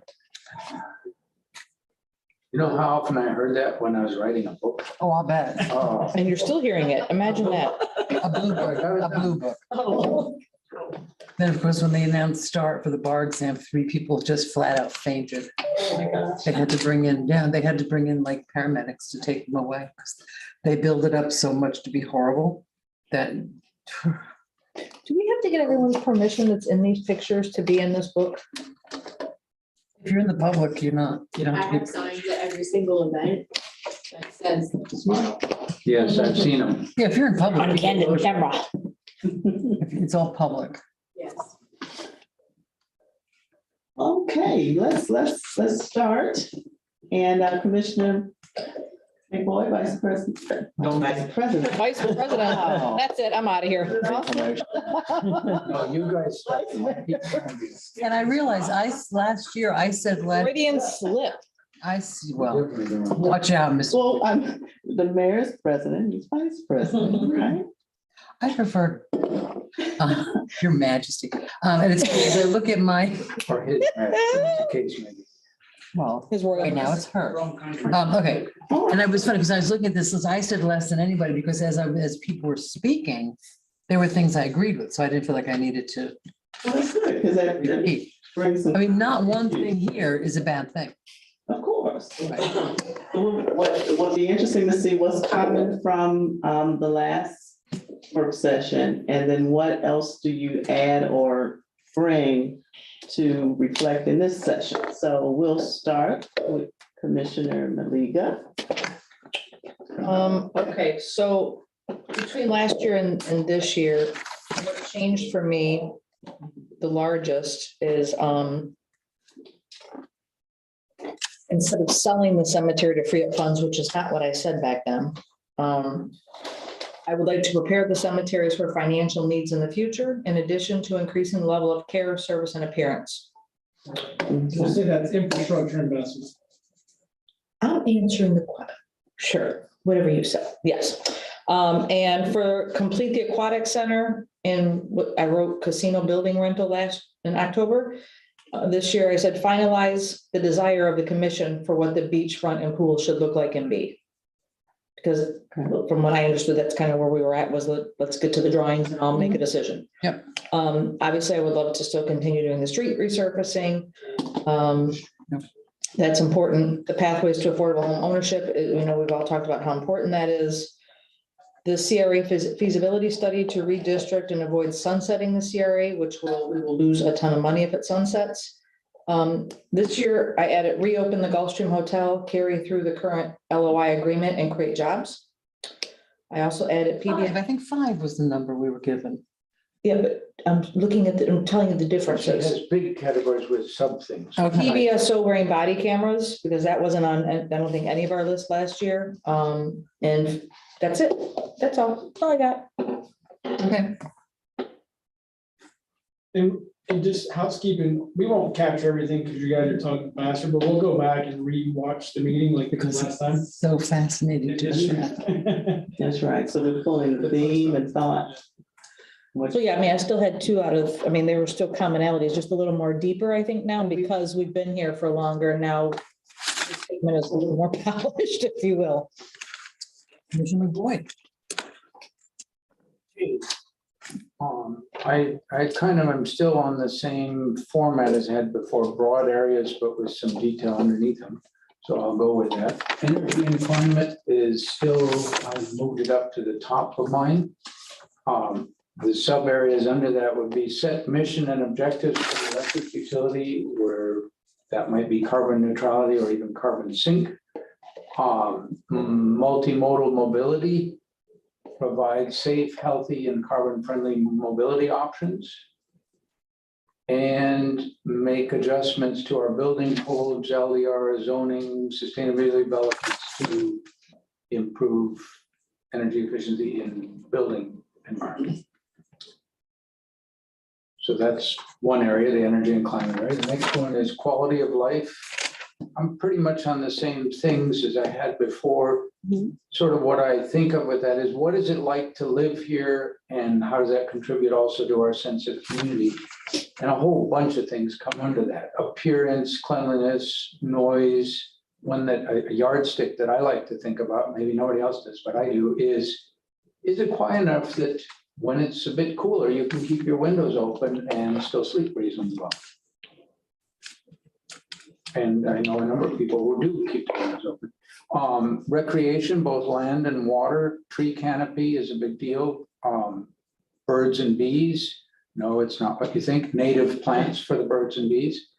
You know how often I heard that when I was writing a book? Oh, I'll bet. Oh. And you're still hearing it. Imagine that. A blue book, a blue book. Oh, Then, of course, when they announced start for the bar exam, 3 people just flat out fainted. oh my gosh. They had to bring in, they had to bring in like paramedics to take them away. 'Cause they build it up so much to be horrible that, Do we have to get everyone's permission that's in these pictures to be in this book? if you're in the public, you don't I have to have signs at every single event that says. Yes, I've seen them. yeah, if you're in public. On candid camera. It's all public. Yes. Okay, let's start. And Commissioner McBoyd, Vice President. Vice President. Vice President. That's it. I'm out of here. No, you guys. And I realized last year, I said, Freudian slip. I see, well, watch out, Mr. Well, the mayor's president, he's vice president, right? I prefer, Your Majesty. And it's, as I look at my, Or his, case maybe. well, His royal right now highness. it's her. Wrong country. Okay, and it was funny because I was looking at this, I said less than anybody because as people were speaking, there were things I agreed with, so I didn't feel like I needed to Well, that's good, because that repeat. brings some. I mean, not one thing here is a bad thing. Of course. What would be interesting to see what's coming from the last work session, and then what else do you add or bring to reflect in this session? So we'll start with Commissioner Maliga. Okay, so between last year and this year, what changed for me, the largest is, instead of selling the cemetery to free up funds, which is not what I said back then, I would like to prepare the cemeteries for financial needs in the future, in addition to increasing the level of care, service, and appearance. We'll say that's infrastructure investment. I'm answering the question. Sure, whatever you said, yes. And for complete the aquatic center, and what I wrote casino building rental in October. This year, I said finalize the desire of the commission for what the beachfront and pool should look like and be. Because from what I understood, that's kind of where we were at, was let's get to the drawings and I'll make a decision. Yep. Obviously, I would love to still continue doing the street resurfacing. That's important. The pathways to affordable home ownership, we've all talked about how important that is. The CRA feasibility study to redistrict and avoid sunsetting the CRA, which we will lose a ton of money if it sunsets. This year, I added reopen the Gulfstream Hotel, carry through the current LOI agreement and create jobs. I also added I PBS. think 5 was the number we were given. Yeah, but I'm looking at I'm telling you the It differences. has big categories with sub things. Okay. PBSO wearing body cameras, because that wasn't on, I don't think any of our list last year. And that's it. That's all I got. Okay. And just housekeeping, we won't capture everything because you guys are talking faster, but we'll go back and re-watch the meeting like Because last time. it's so fascinating to do that. That's right. So we're pulling the theme and thought. So yeah, I mean, I still had 2 out of, I mean, there were still commonalities, just a little more deeper, I think now, because we've been here for longer now. The statement is a little more polished, if you will. Commissioner Boyd. I kind of am still on the same format as I had before, broad areas, but with some detail underneath them. So I'll go with that. Energy and climate is still, I've moved it up to the top of mine. The sub areas under that would be set mission and objectives for the electric utility, where that might be carbon neutrality or even carbon sink. Multimodal mobility, provide safe, healthy, and carbon-friendly mobility options. And make adjustments to our building codes, LDR zoning, sustainability developments to improve energy efficiency in building environment. So that's one area, the energy and climate area. The next one is quality of life. I'm pretty much on the same things as I had before. Sort of what I think of with that is, what is it like to live here, and how does that contribute also to our sense of community? And a whole bunch of things come under that: appearance, cleanliness, noise. One that a yardstick that I like to think about, maybe nobody else does, but I do, is it quiet enough that when it's a bit cooler, you can keep your windows open and still sleep reasonably well? And I know a number of people who do keep the windows open. Recreation, both land and water, tree canopy is a big deal. Birds and bees, no, it's not what you think. Native plants for the birds and bees.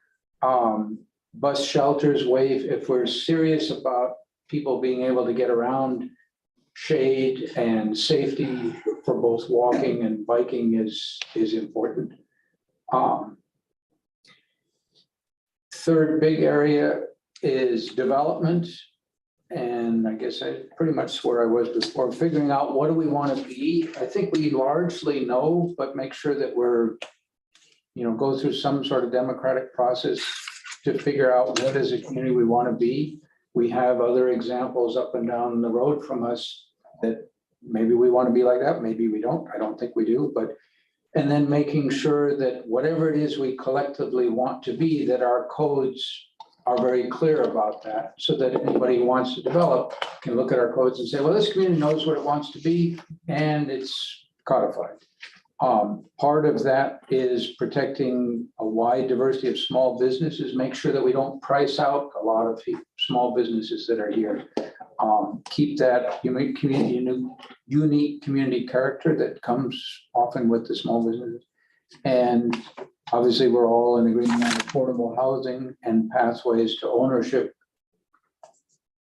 Bus shelters, wave, if we're serious about people being able to get around, shade and safety for both walking and biking is important. Third big area is development. And I guess I pretty much where I was before, figuring out what do we want to be. I think we largely know, but make sure that we're, go through some sort of democratic process to figure out what is a community we want to be. We have other examples up and down the road from us that maybe we want to be like that, maybe we don't. I don't think we do, but, and then making sure that whatever it is we collectively want to be, that our codes are very clear about that, so that anybody who wants to develop can look at our codes and say, well, this community knows what it wants to be, and it's codified. Part of that is protecting a wide diversity of small businesses, make sure that we don't price out a lot of small businesses that are here. Keep that unique community character that comes often with the small businesses. And obviously, we're all in agreement on affordable housing and pathways to ownership.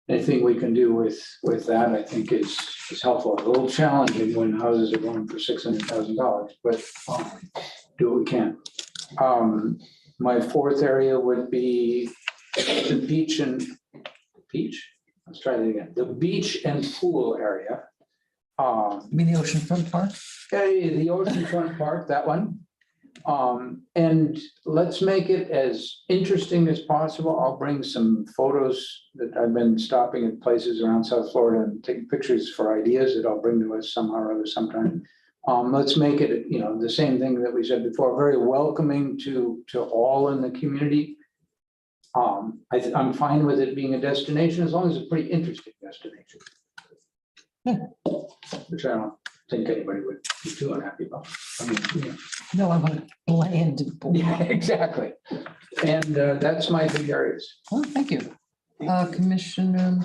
Anything we can do with that, I think, is helpful. A little challenging when houses are going for $600,000, but do what we can. My fourth area would be the let's try that again, the beach and pool area. You mean the oceanfront park? The oceanfront park, that one. And let's make it as interesting as possible. I'll bring some photos that I've been stopping at places around South Florida and taking pictures for ideas that I'll bring to us somehow or other sometime. Let's make it, the same thing that we said before, very welcoming to all in the community. I'm fine with it being a destination as long as it's a pretty interesting destination. Which I don't think anybody would be too unhappy about. I mean, No, I want bland. yeah, exactly. And that's my big areas. Oh, thank you. Commissioner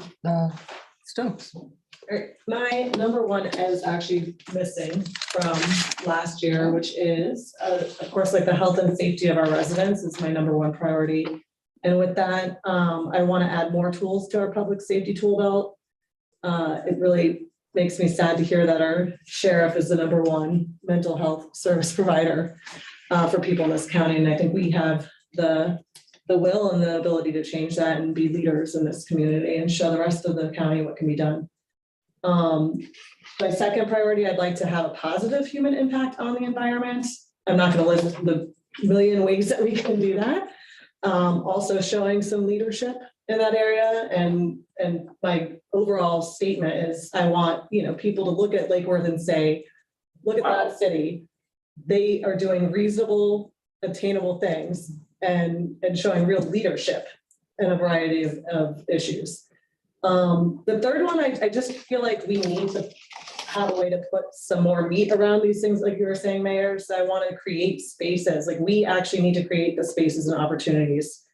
Stokes. All right, my number one is actually missing from last year, which is, of course, like the health and safety of our residents is my number one priority. And with that, I want to add more tools to our public safety tool belt. It really makes me sad to hear that our sheriff is the number one mental health service provider for people in this county. And I think we have the will and the ability to change that and be leaders in this community and show the rest of the county what can be done. My second priority, I'd like to have a positive human impact on the environment. I'm not going to list the million ways that we can do that. Also showing some leadership in that area. And my overall statement is I want, people to look at Lake Worth and say, look at that city. They are doing reasonable, attainable things and showing real leadership in a variety of issues. The third one, I just feel like we need to have a way to put some more meat around these things, like you were saying, Mayor. So I want to create spaces, like we actually need to create the spaces and opportunities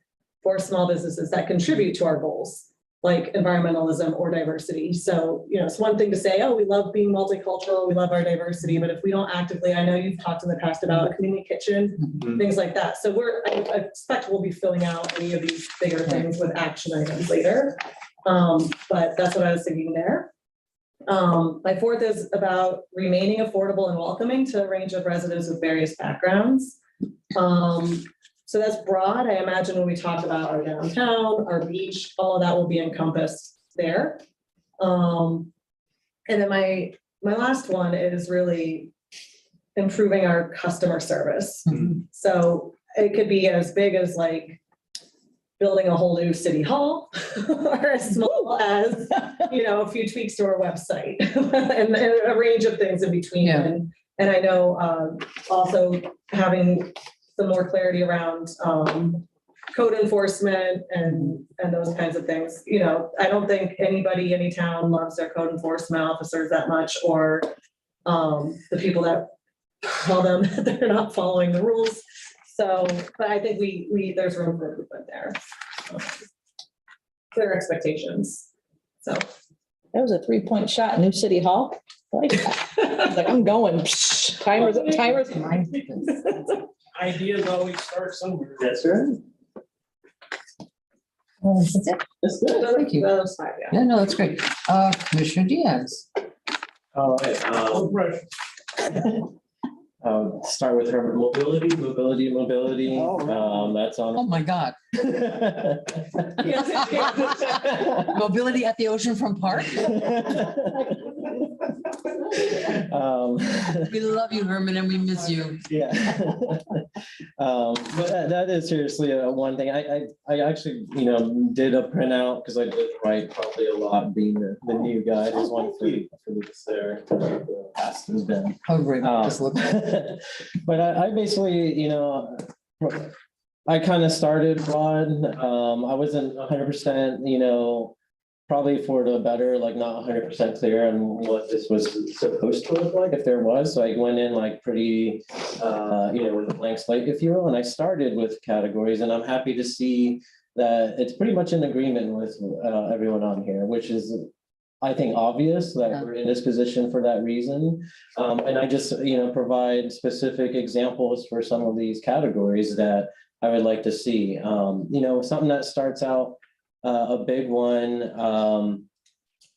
for small businesses that contribute to our goals, like environmentalism or diversity. So, it's one thing to say, oh, we love being multicultural, we love our diversity, but if we don't actively, I know you've talked in the past about a community kitchen, things like that. So I expect we'll be filling out any of these bigger things with action items later. But that's what I was thinking there. My fourth is about remaining affordable and welcoming to a range of residents with various backgrounds. So that's broad. I imagine when we talk about our downtown, our beach, all of that will be encompassed there. And then my last one is really improving our customer service. So it could be as big as like building a whole new city hall or as small as, a few tweaks to our website and a range of things in between. Yeah. And I know also having some more clarity around code enforcement and those kinds of things. I don't think any town loves their code enforcement officers that much, or the people that tell them that they're not following the rules. So, but I think there's room for improvement there. Clear expectations. So That was a 3-point shot, new city hall. I like that. Like, I'm going, timers. Ideas always start somewhere. That's right. That's good. Thank you. that was fine, yeah. Yeah, no, that's great. Commissioner Diaz. All right, start with her mobility. That's Oh, on. my God. Mobility at the oceanfront park. We love you, Herman, and we miss you. Yeah. But that is seriously one thing. I actually, did a printout because I did write probably a lot being the new guy. There's one for this there. The past has been. Oh, great. Just look. But I basically, I kind of started broad. I wasn't 100%, probably for the better, like not 100% clear on what this was supposed to look like, if there was. So I went in like pretty, with a blank slate, if you will. And I started with categories, and I'm happy to see that it's pretty much in agreement with everyone on here, which is, I think, obvious that we're in this position for that reason. And I just, provide specific examples for some of these categories that I would like to see. Something that starts out a big one.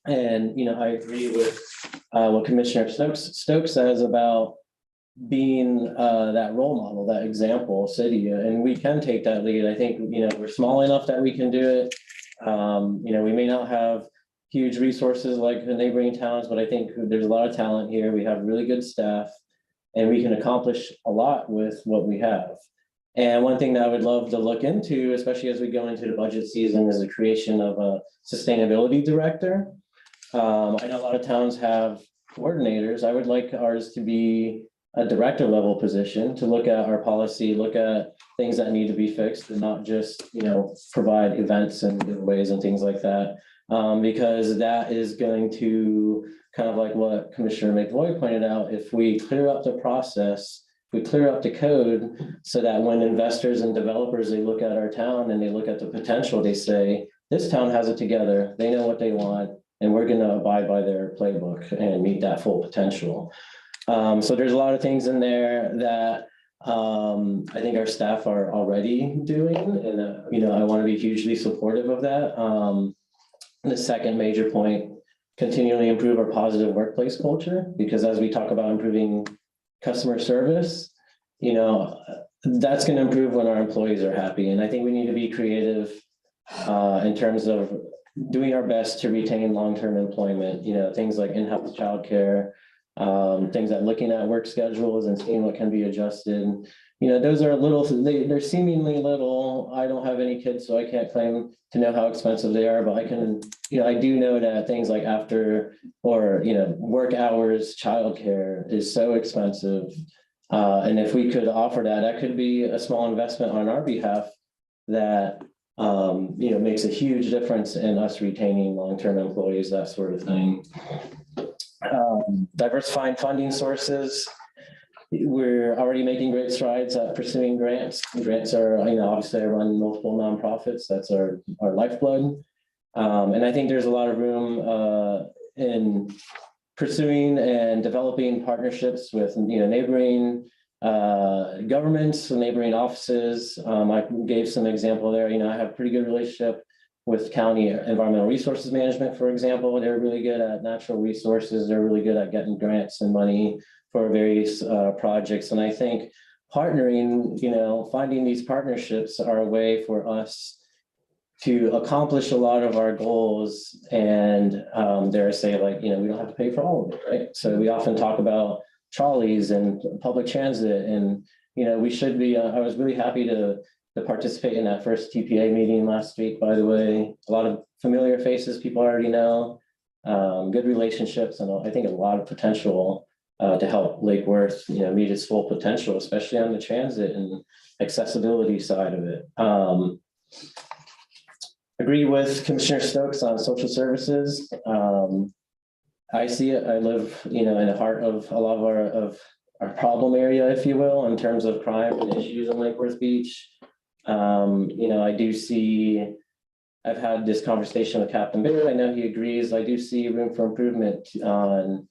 And, I agree with what Commissioner Stokes says about being that role model, that example city, and we can take that lead. I think, we're small enough that we can do it. We may not have huge resources like the neighboring towns, but I think there's a lot of talent here. We have really good staff, and we can accomplish a lot with what we have. And one thing that I would love to look into, especially as we go into the budget season, is the creation of a sustainability director. I know a lot of towns have coordinators. I would like ours to be a director level position, to look at our policy, look at things that need to be fixed, and not just, provide events and giveaways and things like that. Because that is going to, kind of like what Commissioner McVoy pointed out, if we clear up the process, we clear up the code, so that when investors and developers, they look at our town and they look at the potential, they say, this town has it together, they know what they want, and we're going to abide by their playbook and meet that full potential. So there's a lot of things in there that I think our staff are already doing, and I want to be hugely supportive of that. The second major point, continually improve our positive workplace culture, because as we talk about improving customer service, that's going to improve when our employees are happy. And I think we need to be creative in terms of doing our best to retain long-term employment, things like in-house childcare, things like looking at work schedules and seeing what can be adjusted. Those are they're seemingly little. I don't have any kids, so I can't claim to know how expensive they are, but I can, I do know that things like after or, work hours, childcare is so expensive. And if we could offer that, that could be a small investment on our behalf that, makes a huge difference in us retaining long-term employees, that sort of thing. Diversifying funding sources. We're already making great strides at pursuing grants. Grants are, obviously I run multiple nonprofits. That's our lifeblood. And I think there's a lot of room in pursuing and developing partnerships with, neighboring governments, neighboring offices. I gave some example there. I have a pretty good relationship with county environmental resources management, for example. They're really good at natural resources. They're really good at getting grants and money for various projects. And I think partnering, finding these partnerships are a way for us to accomplish a lot of our goals. And dare I say, we don't have to pay for all of it, right? So we often talk about trolleys and public transit, and we should be. I was really happy to participate in that first TPA meeting last week, by the way. A lot of familiar faces, people already know, good relationships, and I think a lot of potential to help Lake Worth, meet its full potential, especially on the transit and accessibility side of it. Agree with Commissioner Stokes on social services. I see it. I live, in the heart of a lot of our problem area, if you will, in terms of crime and issues in Lake Worth Beach. I do see, I've had this conversation with Captain Baird. I know he agrees. I do see room for improvement on,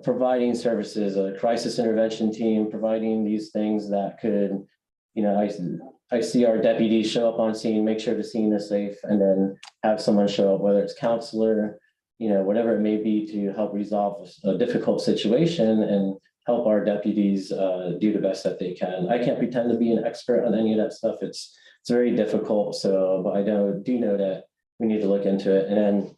providing services, a crisis intervention team, providing these things that could, I see our deputies show up on scene, make sure the scene is safe, and then have someone show up, whether it's counselor, whatever it may be, to help resolve a difficult situation and help our deputies do the best that they can. I can't pretend to be an expert on any of that stuff. It's very difficult. So, but I do know that we need to look into it. And then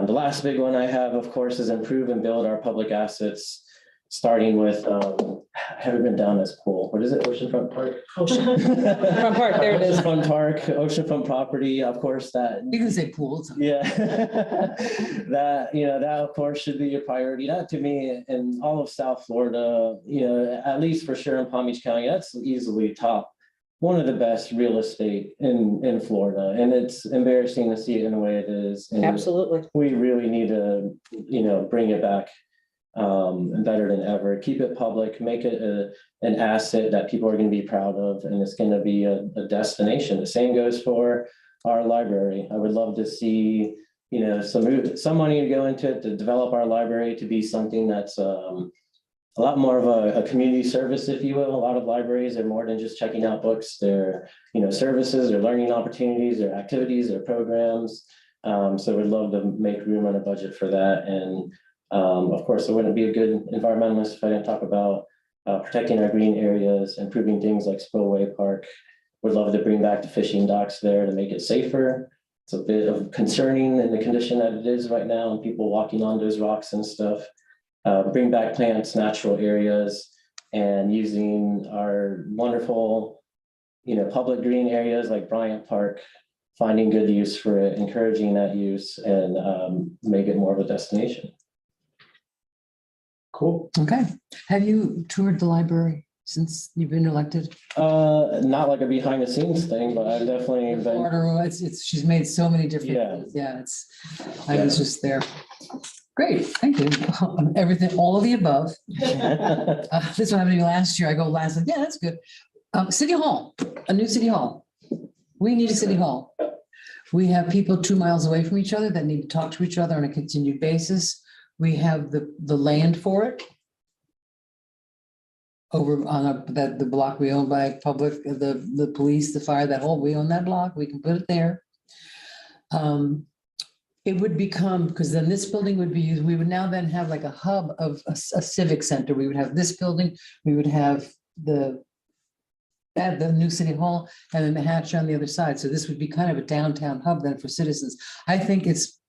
the last big one I have, of course, is improve and build our public assets, starting with, I haven't been down this pool. What is it? Oceanfront Park? Front Park, there it is. Oceanfront Park, oceanfront property, of course, that. You can say pools. Yeah. That, that of course should be a priority. That to me, in all of South Florida, at least for sure in Palm Beach County, that's easily one of the best real estate in Florida. And it's embarrassing to see it in the way it is. And Absolutely. we really need to, bring it back better than ever. Keep it public, make it an asset that people are going to be proud of, and it's going to be a destination. The same goes for our library. I would love to see, some money to go into it to develop our library to be something that's a lot more of a community service, if you will. A lot of libraries are more than just checking out books. They're, services, they're learning opportunities, they're activities, they're programs. So we'd love to make room on a budget for that. And of course, I wouldn't be a good environmentalist if I didn't talk about protecting our green areas, improving things like Spillway Park. Would love to bring back the fishing docks there to make it safer. It's a bit of concerning in the condition that it is right now, and people walking on those rocks and stuff. Bring back plants, natural areas, and using our wonderful, public green areas like Bryant Park, finding good use for it, encouraging that use, and make it more of a destination. Cool. Okay. Have you toured the library since you've been elected? Not like a behind the scenes thing, but I've definitely been. Order, she's made so many different, Yeah. things. Yeah, I was just there. Great, thank you. Everything, all of the above. This one happened to me last year. I go last, yeah, that's good. City Hall, a new City Hall. We need a City Hall. We have people 2 miles away from each other that need to talk to each other on a continued basis. We have the land for it. Over on the block we own by public, the police, the fire, that whole, we own that block, we can put it there. It would become, because then this building would be used, we would now then have like a hub of a civic center. We would have this building, we would have the new City Hall, and then the hatch on the other side. So this would be kind of a downtown hub then for citizens. I think it's,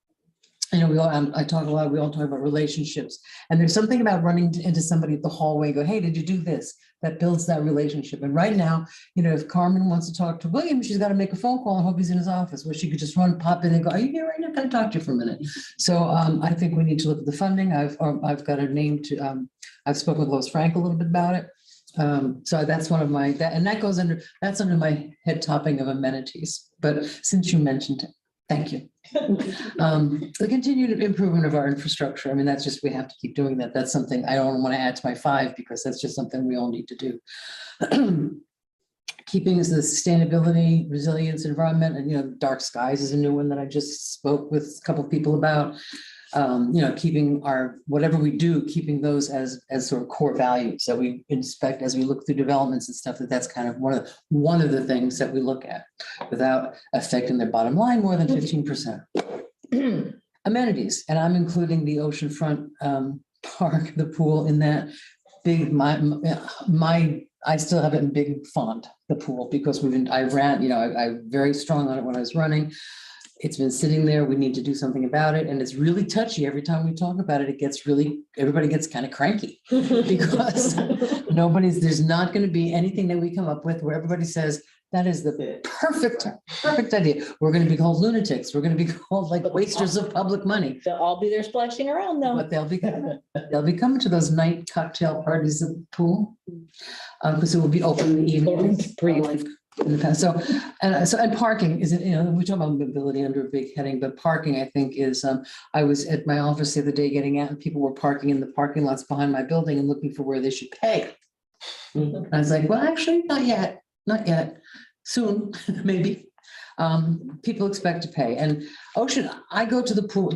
I talk a lot, we all talk about relationships, and there's something about running into somebody at the hallway, go, hey, did you do this? That builds that relationship. And right now, if Carmen wants to talk to William, she's got to make a phone call and hope he's in his office, where she could just pop in and go, are you here right now? Can I talk to you for a minute? So I think we need to look at the funding. I've got a name to, I've spoken with Lois Frank a little bit about it. So that's one of my, that's under my head topping of amenities. But since you mentioned it, thank you. The continued improvement of our infrastructure. I mean, that's just, we have to keep doing that. That's something I don't want to add to my 5, because that's just something we all need to do. Keeping the sustainability, resilience, environment, and, dark skies is a new one that I just spoke with a couple of people about. Keeping whatever we do, keeping those as sort of core values that we inspect as we look through developments and stuff, that's kind of one of the things that we look at without affecting their bottom line more than 15%. Amenities, and I'm including the oceanfront park, the pool in that big, I still have it in big font, the pool, because I'm very strong on it when I was running. It's been sitting there. We need to do something about it. And it's really touchy. Every time we talk about it, everybody gets kind of cranky because there's not going to be anything that we come up with where everybody says, that is the perfect idea. We're going to be called lunatics. We're going to be called like wasters of public money. They'll all be there splashing around though. But they'll be coming to those night cocktail parties at the pool. Because it will be open in the evening. In the past. And parking is, we talk about mobility under a big heading, but parking, I think, is, I was at my office the other day getting out, and people were parking in the parking lots behind my building and looking for where they should pay. And I was like, well, actually, not yet. Soon, maybe. People expect to pay. And I go to the pool,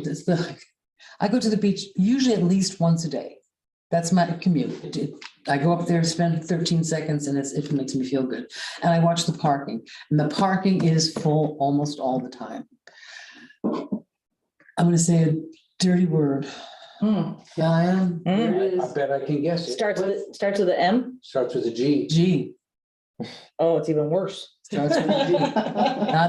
I go to the beach usually at least once a day. That's my commute. I go up there, spend 13 seconds, and it makes me feel good. And I watch the parking, and the parking is full almost all the time. I'm going to say a dirty word. Yeah, I am. I bet I can guess it. Starts with an M. Starts with a G. G. Oh, it's even worse. Starts with a G.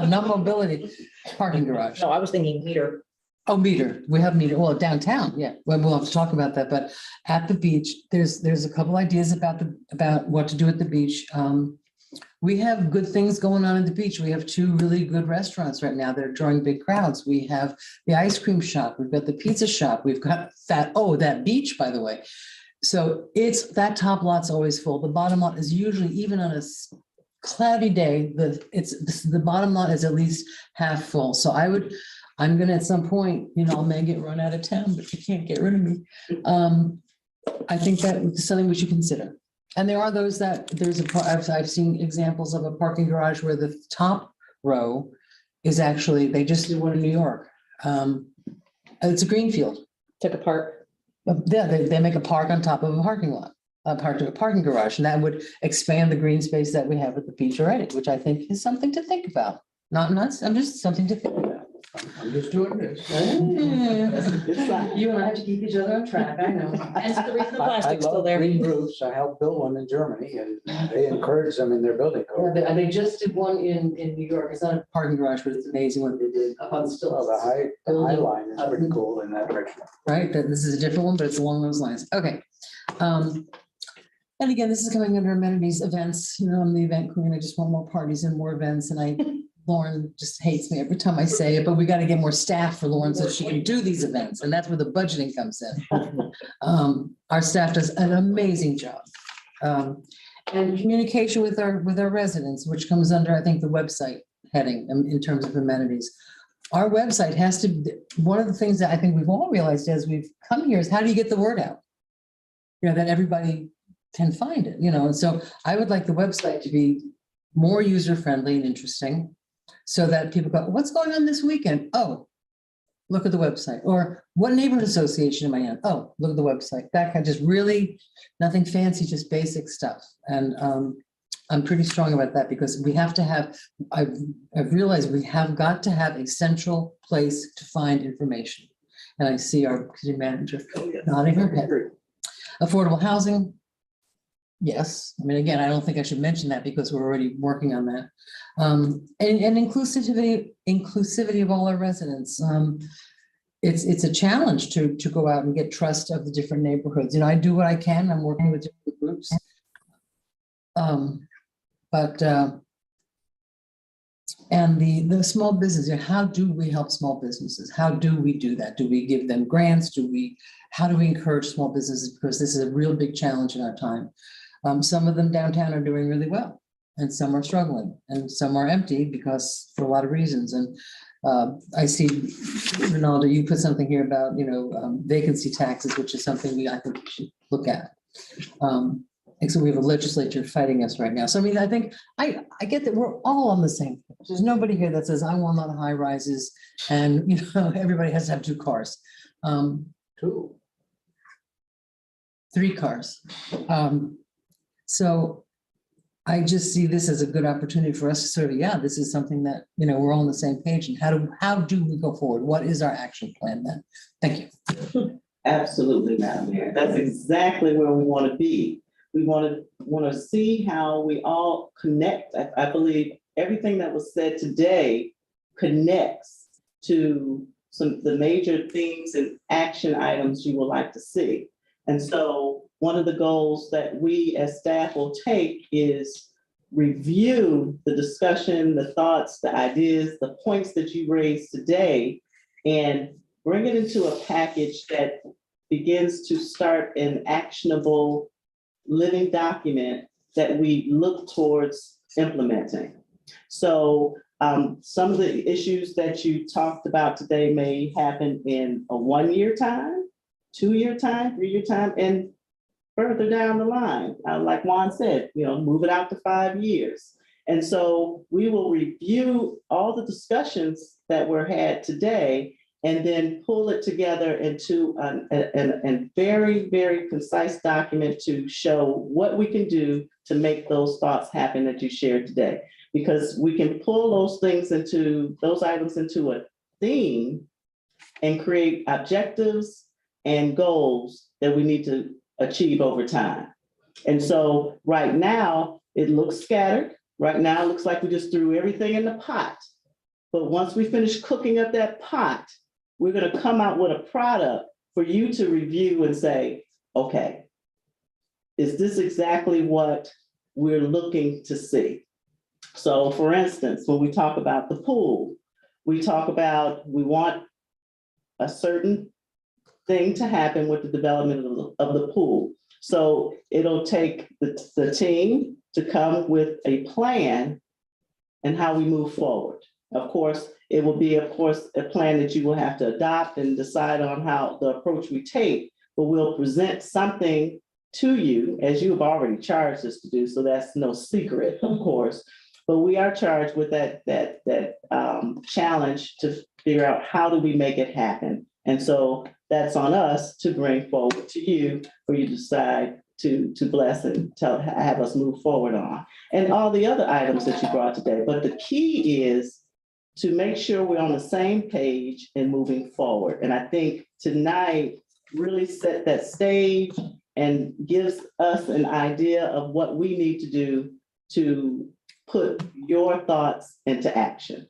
Not mobility. Parking garage. No, I was thinking meter. Oh, meter. We have meter. Well, downtown, yeah. We'll have to talk about that. But at the beach, there's a couple ideas about what to do at the beach. We have good things going on at the beach. We have 2 really good restaurants right now that are drawing big crowds. We have the ice cream shop. We've got the pizza shop. We've got that beach, by the way. So it's, that top lot's always full. The bottom lot is usually, even on a cloudy day, the bottom lot is at least half full. So I'm gonna at some point, I may get run out of town, but you can't get rid of me. I think that is something we should consider. And there are those I've seen examples of a parking garage where the top row is actually, they just did one in New York. It's a greenfield. Took apart. Yeah, they make a park on top of a parking lot, a parking garage, and that would expand the green space that we have at the beach already, which I think is something to think about. I'm just something to think about. I'm just doing this. It's like- You and I have to keep each other on track, I know. Hence the reason the I plastic's still love there. green roofs. I helped build one in Germany and they encourage them in their building Yeah, code. they just did one in New York. It's not a parking garage, but it's amazing what they did up on Well, stilts. the high line is pretty cool in that direction. Right, that this is a different one, but it's along those lines. Okay. And again, this is coming under amenities, events, you know, I'm the event queen. I just want more parties and more events. And Lauren just hates me every time I say it, but we got to get more staff for Lauren so she can do these events. And that's where the budgeting comes in. Our staff does an amazing job. And communication with our residents, which comes under, I think, the website heading in terms of amenities. Our website has to, one of the things that I think we've all realized as we've come here is how do you get the word out? You know, that everybody can find it, you know, and so I would like the website to be more user-friendly and interesting so that people go, what's going on this weekend? Oh, look at the website. Or what neighborhood association am I in? Oh, look at the website. That kind of just really, nothing fancy, just basic stuff. And I'm pretty strong about that because we have to have, I've realized we have got to have a central place to find information. And I see our city manager nodding her head. Affordable housing. Yes, I mean, again, I don't think I should mention that because we're already working on that. And inclusivity of all our residents. It's a challenge to go out and get trust of the different neighborhoods. You know, I do what I can. I'm working with different groups. And the small business, you know, how do we help small businesses? How do we do that? Do we give them grants? How do we encourage small businesses? Because this is a real big challenge in our time. Some of them downtown are doing really well, and some are struggling, and some are empty because for a lot of reasons. And I see, Ronaldo, you put something here about, you know, vacancy taxes, which is something I think we should look at. And so we have a legislature fighting us right now. So I mean, I think I get that we're all on the same page. There's nobody here that says I want a lot of high rises and, you know, everybody has to have 2 cars. 2. 3 cars. So I just see this as a good opportunity for us to sort of, yeah, this is something that, you know, we're all on the same page. And how do we go forward? What is our action plan then? Thank you. Absolutely, Madam Mayor. That's exactly where we want to be. We want to see how we all connect. I believe everything that was said today connects to the major themes and action items you would like to see. And so one of the goals that we as staff will take is review the discussion, the thoughts, the ideas, the points that you raised today, and bring it into a package that begins to start an actionable living document that we look towards implementing. So some of the issues that you talked about today may happen in a 1-year time, 2-year time, 3-year time, and further down the line, like Juan said, you know, move it out to 5 years. And so we will review all the discussions that were had today and then pull it together into a very, very concise document to show what we can do to make those thoughts happen that you shared today. Because we can pull those items into a theme and create objectives and goals that we need to achieve over time. And so right now, it looks scattered. Right now, it looks like we just threw everything in the pot. But once we finish cooking up that pot, we're going to come out with a product for you to review and say, okay, is this exactly what we're looking to see? So for instance, when we talk about the pool, we talk about we want a certain thing to happen with the development of the pool. So it'll take the team to come with a plan and how we move forward. Of course, it will be, a plan that you will have to adopt and decide on how the approach we take, but we'll present something to you as you have already charged us to do. So that's no secret, of course, but we are charged with that challenge to figure out how do we make it happen. And so that's on us to bring forward to you for you to decide to bless and have us move forward on. And all the other items that you brought today. But the key is to make sure we're on the same page and moving forward. And I think tonight really set that stage and gives us an idea of what we need to do to put your thoughts into action.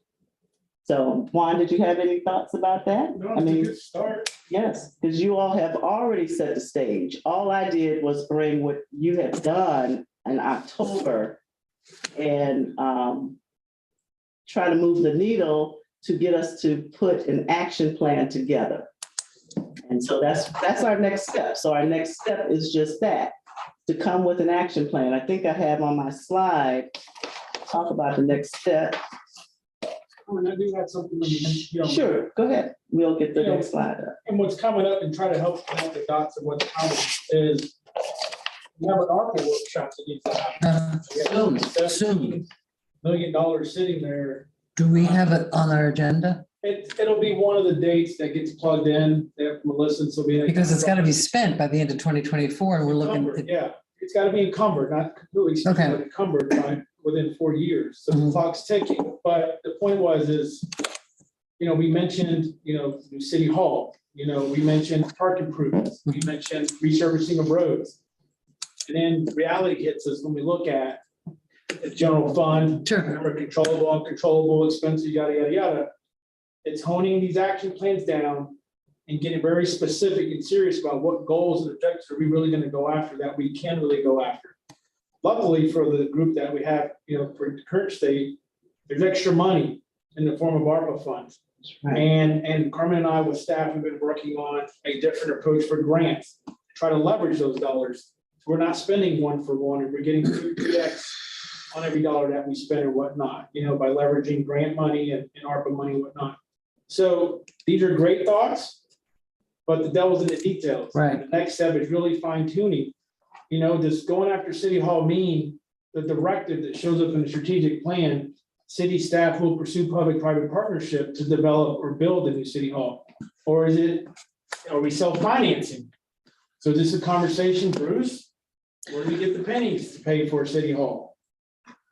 So Juan, did you have any thoughts about that? No, I it's a mean, good start. yes, because you all have already set the stage. All I did was bring what you have done in October and try to move the needle to get us to put an action plan together. And so that's our next step. So our next step is just that, to come with an action plan. I think I have on my slide, talk about the next step. Oh, and I do have something. Sure, go ahead. We'll get the next slide up. And what's coming up and try to help connect the dots of what's coming is we have an ARPA workshop that needs to happen. Soon. $17 million sitting there. Do we have it on our agenda? It'll be one of the dates that gets plugged in there from Melissa, so we. Because it's got to be spent by the end of 2024 and we're looking. Encumbered, yeah, it's gotta be encumbered, not completely spent, Okay. but encumbered by within 4 years, so the Mhm. clock's ticking, but the point is, we mentioned, new city hall, we mentioned park improvements, we mentioned resurfacing of roads. And then reality hits us when we look at the general fund, Sure. remember controllable, uncontrollable expenses, yada, yada, yada. It's honing these action plans down and getting very specific and serious about what goals and objectives are we really gonna go after that we can really go after. Luckily for the group that we have, for the current state, there's extra money in the form of ARPA funds. Right. And Carmen and I with staff have been working on a different approach for grants, to try to leverage those dollars. We're not spending 1 for 1, and we're getting 2x on every dollar that we spend or whatnot, by leveraging grant money and ARPA money and whatnot. So these are great thoughts, but the devil's in the details. Right. The next step is really fine tuning. Does going after City Hall mean the directive that shows up in the strategic plan, city staff will pursue public-private partnership to develop or build a new City Hall? Or are we self-financing? So this is a conversation, Bruce, where do we get the pennies to pay for City Hall?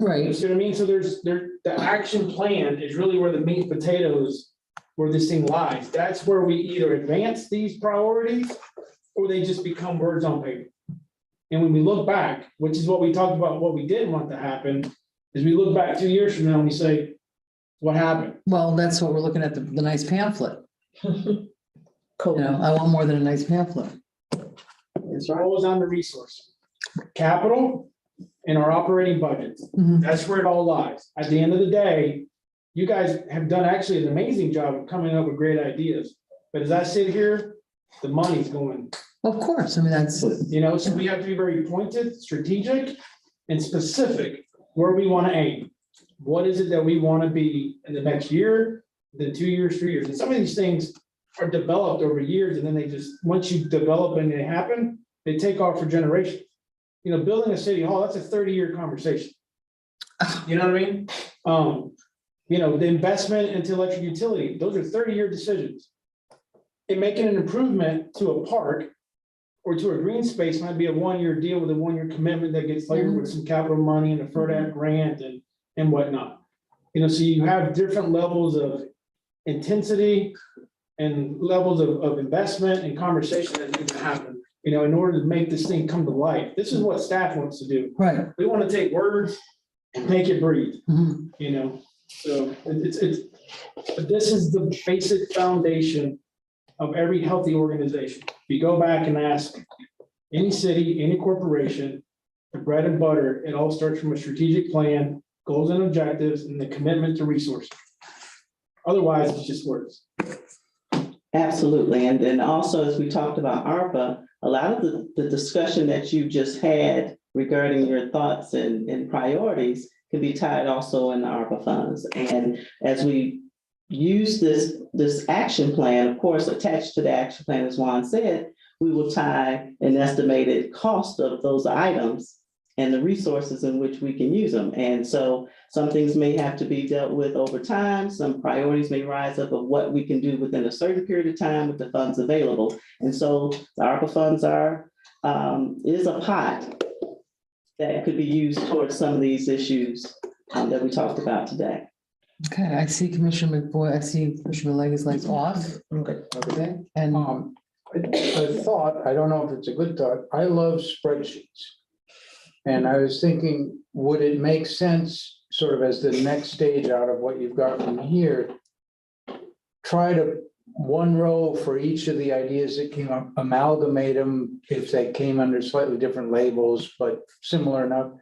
You Right. see what I mean? So the action plan is really where the meat and potatoes, where this thing lies. That's where we either advance these priorities or they just become words on paper. And when we look back, which is what we talked about, what we didn't want to happen, is we look back 2 years from now and we say, what happened? Well, that's what we're looking at, the nice pamphlet. Cool. I want more than a nice pamphlet. That's What right. was on the resource? Capital and our operating budgets. Mhm. That's where it all lies. At the end of the day, you guys have done actually an amazing job of coming up with great ideas. But as I sit here, the money's going, Of course, I mean, that's, so we have to be very pointed, strategic, and specific where we want to aim. What is it that we want to be in the next year, then 2 years, 3 years? And some of these things are developed over years, and then they just, once you develop and they happen, they take off for generations. Building a city hall, that's a 30-year conversation. You know what I mean? The investment into electric utility, those are 30-year decisions. And making an improvement to a park or to a green space might be a 1-year deal with a 1-year commitment that gets layered with some capital money and a FERDAP grant and whatnot. So you have different levels of intensity and levels of investment and conversation that need to happen, in order to make this thing come to life. This is what staff wants to do. right. We want to take words and make it breathe, Mhm. So but this is the basic foundation of every healthy organization. If you go back and ask any city, any corporation, the bread and butter, it all starts from a strategic plan, goals and objectives, and the commitment to resources. Otherwise, it's just words. Absolutely. And then also, as we talked about ARPA, a lot of the discussion that you just had regarding your thoughts and priorities can be tied also in the ARPA funds. And as we use this action plan, of course, attached to the action plan, as Juan said, we will tie an estimated cost of those items and the resources in which we can use them. And so some things may have to be dealt with over time. Some priorities may rise up of what we can do within a certain period of time with the funds available. And so the ARPA funds is a pot that could be used towards some of these issues that we talked about today. Okay, I see Commissioner McBoy, I see Commissioner Legacy's lights off. I'm good. Okay, and A thought, I don't know if it's a good thought, I love spreadsheets. And I was thinking, would it make sense, sort of as the next stage out of what you've got from here? Try to, one row for each of the ideas that came up, amalgamate them if they came under slightly different labels, but similar enough.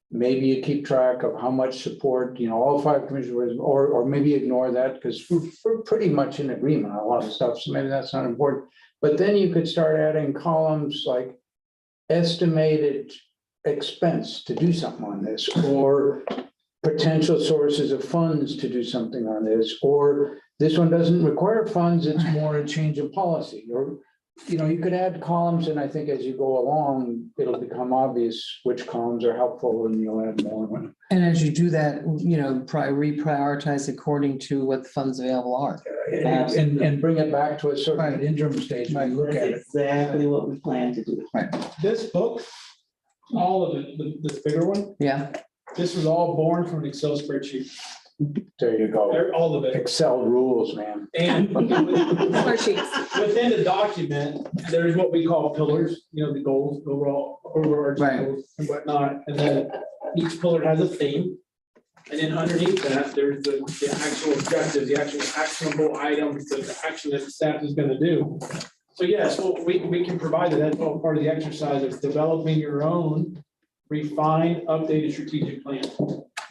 Maybe you keep track of how much support, all 5 commissioners, or maybe ignore that, because we're pretty much in agreement on a lot of stuff, so maybe that's not important. But then you could start adding columns like estimated expense to do something on this, or potential sources of funds to do something on this, or this one doesn't require funds, it's more a change of policy, or, you could add columns, and I think as you go along, it'll become obvious which columns are helpful, and you'll add more. and as you do that, reprioritize according to what the funds available are. And bring it back to a sort of an interim stage when you look That's at it. exactly what we plan to do. This book, all of it, this bigger one, Yeah, this was all born from an Excel spreadsheet. There you go. All of it. Excel rules, man. And Spreadsheets. within the document, there's what we call pillars, the goals, overall, overarching Right. goals and whatnot. And then each pillar has a theme. And then underneath that, there's the actual objectives, the actual actionable items, the action that the staff is gonna do. So yes, well, we can provide that. That's all part of the exercise of developing your own refined, updated strategic plan.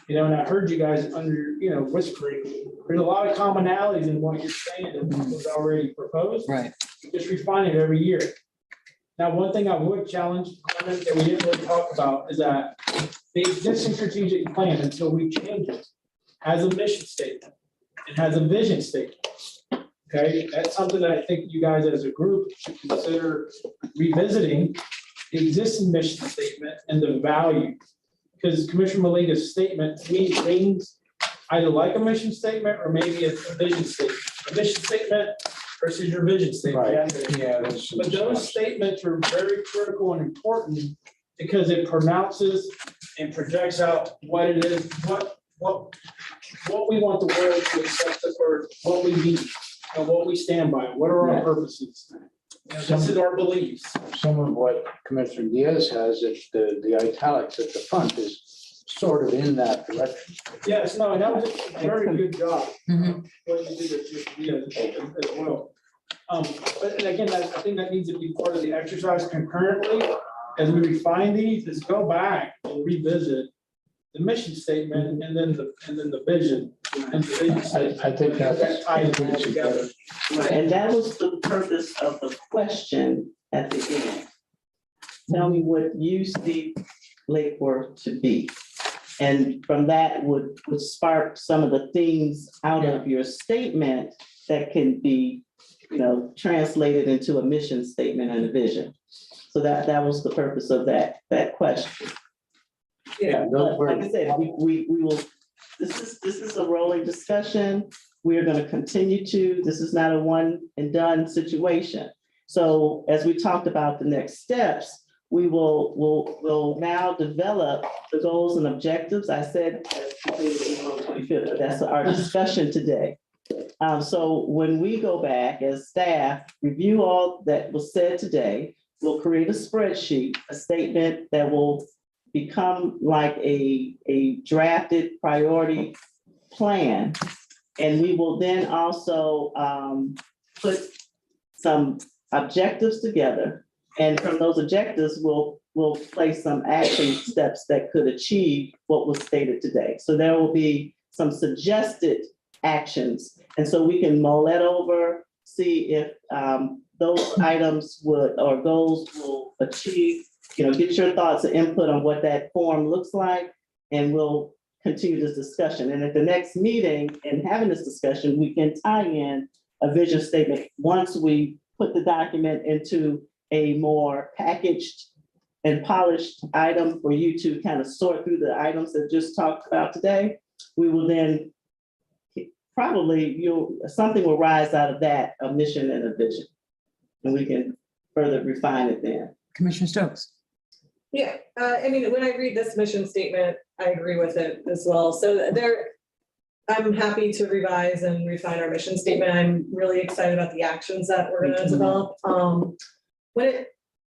And I heard you guys whispering, there's a lot of commonalities in what you're saying that was already proposed. right. Just refine it every year. Now, one thing I would challenge, Clement, that we didn't really talk about is that the existing strategic plan, until we change it, has a mission statement. It has a vision statement. Okay, that's something that I think you guys as a group should consider revisiting the existing mission statement and the value. Because Commissioner Maliga's statement to me rings either like a mission statement or maybe a vision statement. A mission statement versus your vision statement. Right. Yeah. But those statements are very critical and important because it pronounces and projects out what it is, what we want the world to accept us for, what we need, and what we stand by. What are our purposes? This is our beliefs. Some of what Commissioner Diaz has, the italics at the front is sort of in that direction. Yes, no, and that was a very good job. Mhm. What you did as well. But and again, I think that needs to be part of the exercise concurrently. As we refine these, is go back and revisit the mission statement and then the vision. And the vision statement. I think that's ties it all together. And that was the purpose of the question at the end. Tell me what you see Lake Worth to be. And from that would spark some of the things out of your statement that can be, translated into a mission statement and a vision. So that was the purpose of that question. Yeah, But like I said, we will, this is a rolling discussion. We are going to continue this is not a one and done situation. So as we talked about the next steps, we'll now develop the goals and objectives. I said April 25th, but that's our discussion today. So when we go back as staff, review all that was said today, we'll create a spreadsheet, a statement that will become like a drafted priority plan. And we will then also put some objectives together. And from those objectives, we'll place some action steps that could achieve what was stated today. So there will be some suggested actions. And so we can mull that over, see if those items or goals will achieve, get your thoughts and input on what that form looks like, and we'll continue this discussion. And at the next meeting and having this discussion, we can tie in a vision statement once we put the document into a more packaged and polished item for you to kind of sort through the items that just talked about today. We will then probably something will rise out of that, a mission and a vision. And we can further refine it then. Commissioner Stokes. Yeah, when I read this mission statement, I agree with it as well. So I'm happy to revise and refine our mission statement. I'm really excited about the actions that we're gonna develop.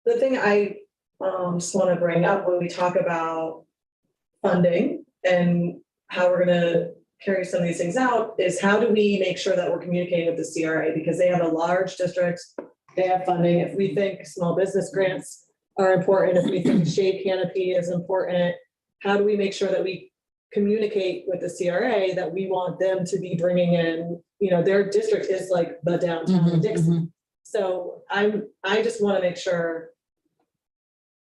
The thing I just wanna bring up when we talk about funding and how we're gonna carry some of these things out is how do we make sure that we're communicating with the CRA, because they have a large district, they have funding. If we think small business grants are important, if we think shade canopy is important, how do we make sure that we communicate with the CRA that we want them to be bringing in, their district is like the downtown of Dixie. So I just want to make sure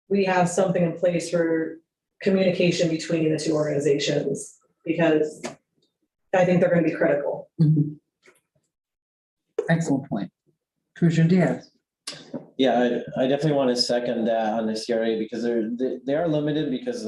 we have something in place for communication between the two organizations, because I think they're going to be critical. Excellent point. Commissioner Diaz. Yeah, I definitely want to second that on the CRA because they are limited because,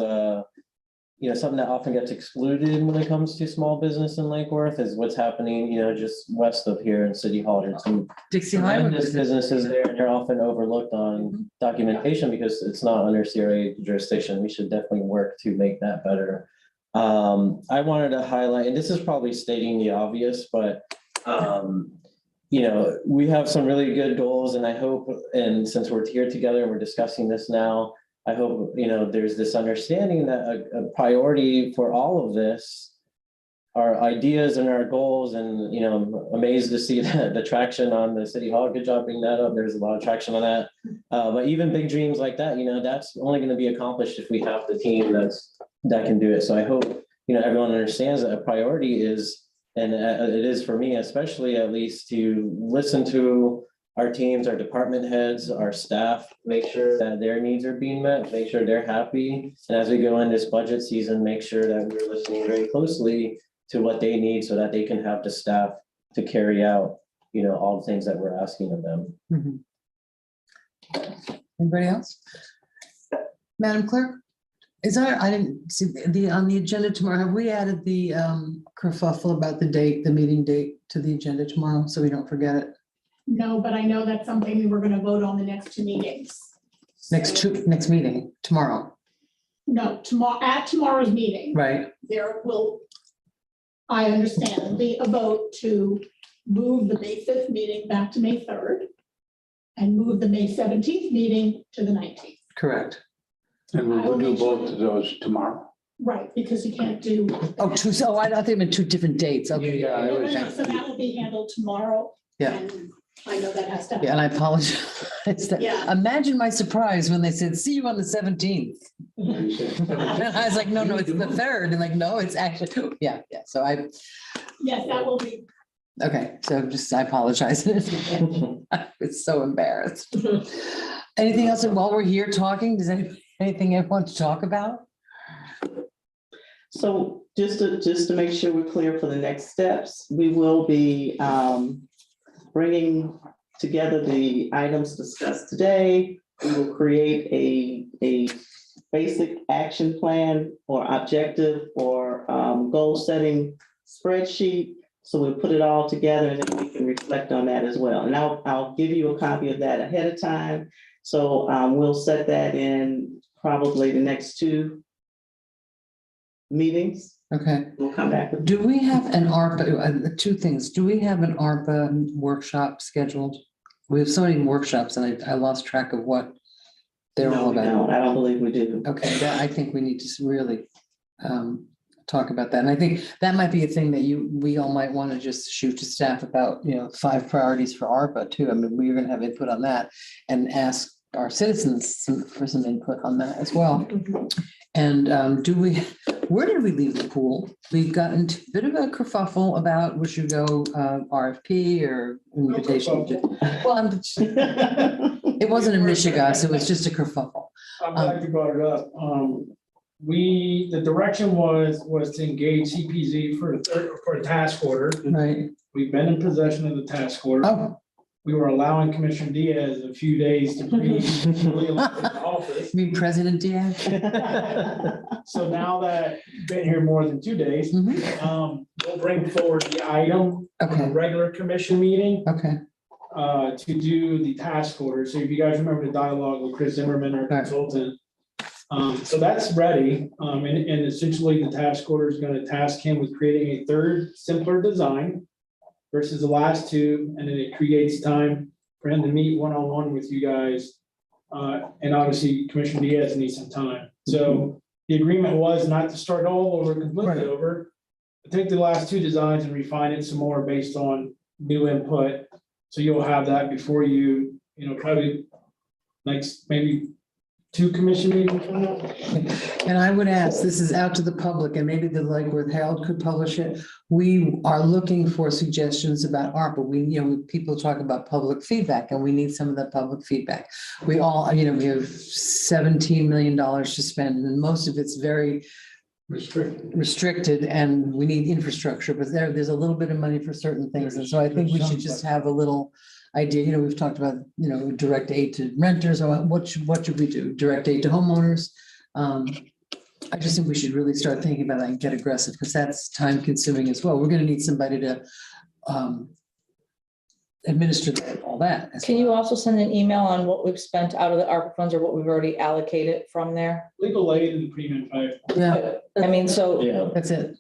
something that often gets excluded when it comes to small business in Lake Worth is what's happening, just west of here in City Hall. There's some Dixie Highway. tremendous businesses there and they're often overlooked on documentation because it's not under CRA jurisdiction. We should definitely work to make that better. I wanted to highlight, and this is probably stating the obvious, but we have some really good goals and I hope, and since we're here together and we're discussing this now, I hope, there's this understanding that a priority for all of this, our ideas and our goals, and, I'm amazed to see the traction on the City Hall. Good job bringing that up. There's a lot of traction on that. But even big dreams like that, that's only going to be accomplished if we have the team that can do it. So I hope, everyone understands that a priority is, and it is for me, especially at least to listen to our teams, our department heads, our staff, make sure that their needs are being met, make sure they're happy. And as we go in this budget season, make sure that we're listening very closely to what they need so that they can have the staff to carry out, all the things that we're asking of them. Anybody else? Madam Clerk? I didn't see on the agenda tomorrow, have we added the kerfuffle about the meeting date to the agenda tomorrow, so we don't forget it? No, but I know that's something we were gonna vote on the next two meetings. Next meeting, tomorrow, No, at tomorrow's meeting, right? there will, I understand, be a vote to move the May 5th meeting back to May 3rd and move the May 17th meeting to the 19th. Correct. And we will do both of those tomorrow. Right, because you can't do. So I think I'm in two different dates. Okay, No, so that will be handled tomorrow. Yeah. And I know that has to happen. Yeah, and I apologize. Yeah. Imagine my surprise when they said, see you on the 17th. I was like, no, it's the 3rd. And like, no, it's actually, yeah. So Yes, that will be. okay, so I apologize. I was so embarrassed. Anything else while we're here talking? Does anything you want to talk about? So just to make sure we're clear for the next steps, we will be bringing together the items discussed today. We will create a basic action plan or objective or goal setting spreadsheet. So we'll put it all together and then we can reflect on that as well. And I'll give you a copy of that ahead of time. So we'll set that in probably the next 2 meetings. Okay. We'll come back with. Do we have an ARPA, 2 things. Do we have an ARPA workshop scheduled? We have so many workshops and I lost track of what they're No, all we about. don't. I don't believe we do. Okay, I think we need to really talk about that. And I think that might be a thing that we all might want to just shoot to staff about, 5 priorities for ARPA too. I mean, we're going to have input on that and ask our citizens for some input on that as well. And where did we leave the pool? We've gotten a bit of a kerfuffle about we should go RFP or invitation. Well, it wasn't a Michigan, so it was just a kerfuffle. I'm glad you brought it up. The direction was to engage CPZ for a task order. Right. We've been in possession of the task order. Oh, We were allowing Commissioner Diaz a few days to breathe in the office. you mean President Diaz? So now that you've been here more than 2 days, Mhm. we'll bring forward the item for the Okay, regular commission meeting okay, to do the task order. So if you guys remember the dialogue with Chris Zimmerman, our Right. consultant, So that's ready, and essentially the task order is gonna task him with creating a third simpler design versus the last two, and then it creates time for him to meet one-on-one with you guys. And obviously Commissioner Diaz needs some time. So the agreement was not to start all over, completely Right. over. But take the last two designs and refine it some more based on new input. So you'll have that before you, probably next, maybe 2 commission meetings from now. And I would ask, this is out to the public, and maybe the Lake Worth Herald could publish it. We are looking for suggestions about ARPA. People talk about public feedback, and we need some of that public feedback. We all, we have $17 million to spend, and most of it's very restricted, and we need infrastructure, but there's a little bit of money for certain things. And so I think we should just have a little idea, we've talked about, direct aid to renters, or what should we do? Direct aid to homeowners. I just think we should really start thinking about that and get aggressive, because that's time consuming as well. We're gonna need somebody to administer all that. as Can well. you also send an email on what we've spent out of the ARPA funds or what we've already allocated from there? Legal aid and premium pay. Yeah, I mean, so Yeah. that's it.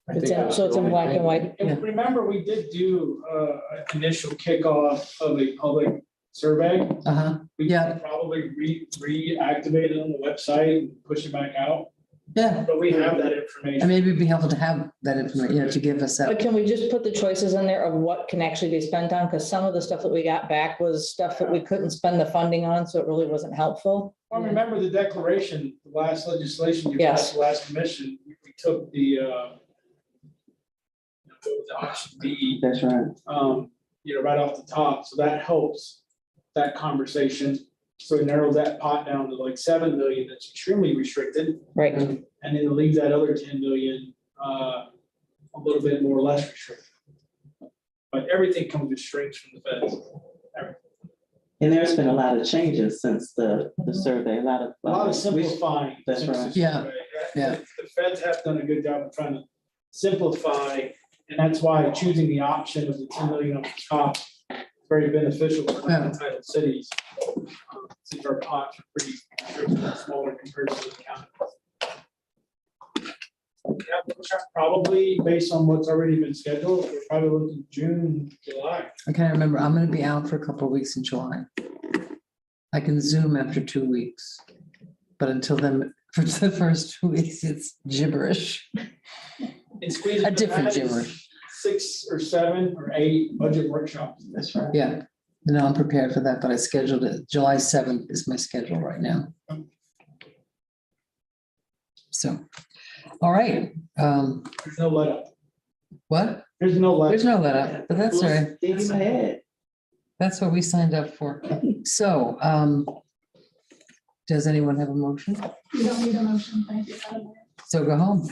it's in black and white. And remember, we did do an initial kickoff of a public survey. Uh-huh. We Yeah. can probably reactivate it on the website and push it back out, Yeah, but we have that and information. maybe it'd be helpful to have that information, to give us But that. can we just put the choices in there of what can actually be spent on? Because some of the stuff that we got back was stuff that we couldn't spend the funding on, so it really wasn't helpful. Well, remember the declaration, the last legislation you Yes. passed, the last commission, we took the option D, That's right. right off the top, so that helps that conversation. So it narrows that pot down to like 7 million, that's extremely restricted, Right. and then it leaves that other 10 million a little bit more less restricted. But everything comes with strings from the feds. And there's been a lot of changes since the survey, A lot of we- simplifying. That's since right. the Yeah, survey. yeah. The feds have done a good job of trying to simplify, and that's why choosing the option of the 10 million up the top is very beneficial for Yeah. entitled cities. Since our pots are pretty smaller compared to the county. Yeah, probably based on what's already been scheduled, we're probably looking June, July. I can't remember. I'm gonna be out for a couple of weeks in July. I can Zoom after 2 weeks, but until then, for the first 2 weeks, it's gibberish. And squeeze A it different back, gibberish. 6 or 7 or 8 budget workshops. That's right. Yeah, no, I'm prepared for that, but I scheduled it. July 7th is my schedule right now. So, all right. There's no let up. What? There's no let. There's no let up, but that's all right. Steam ahead. That's what we signed up for. So, does anyone have a motion? You don't need a motion, thank you. So go home.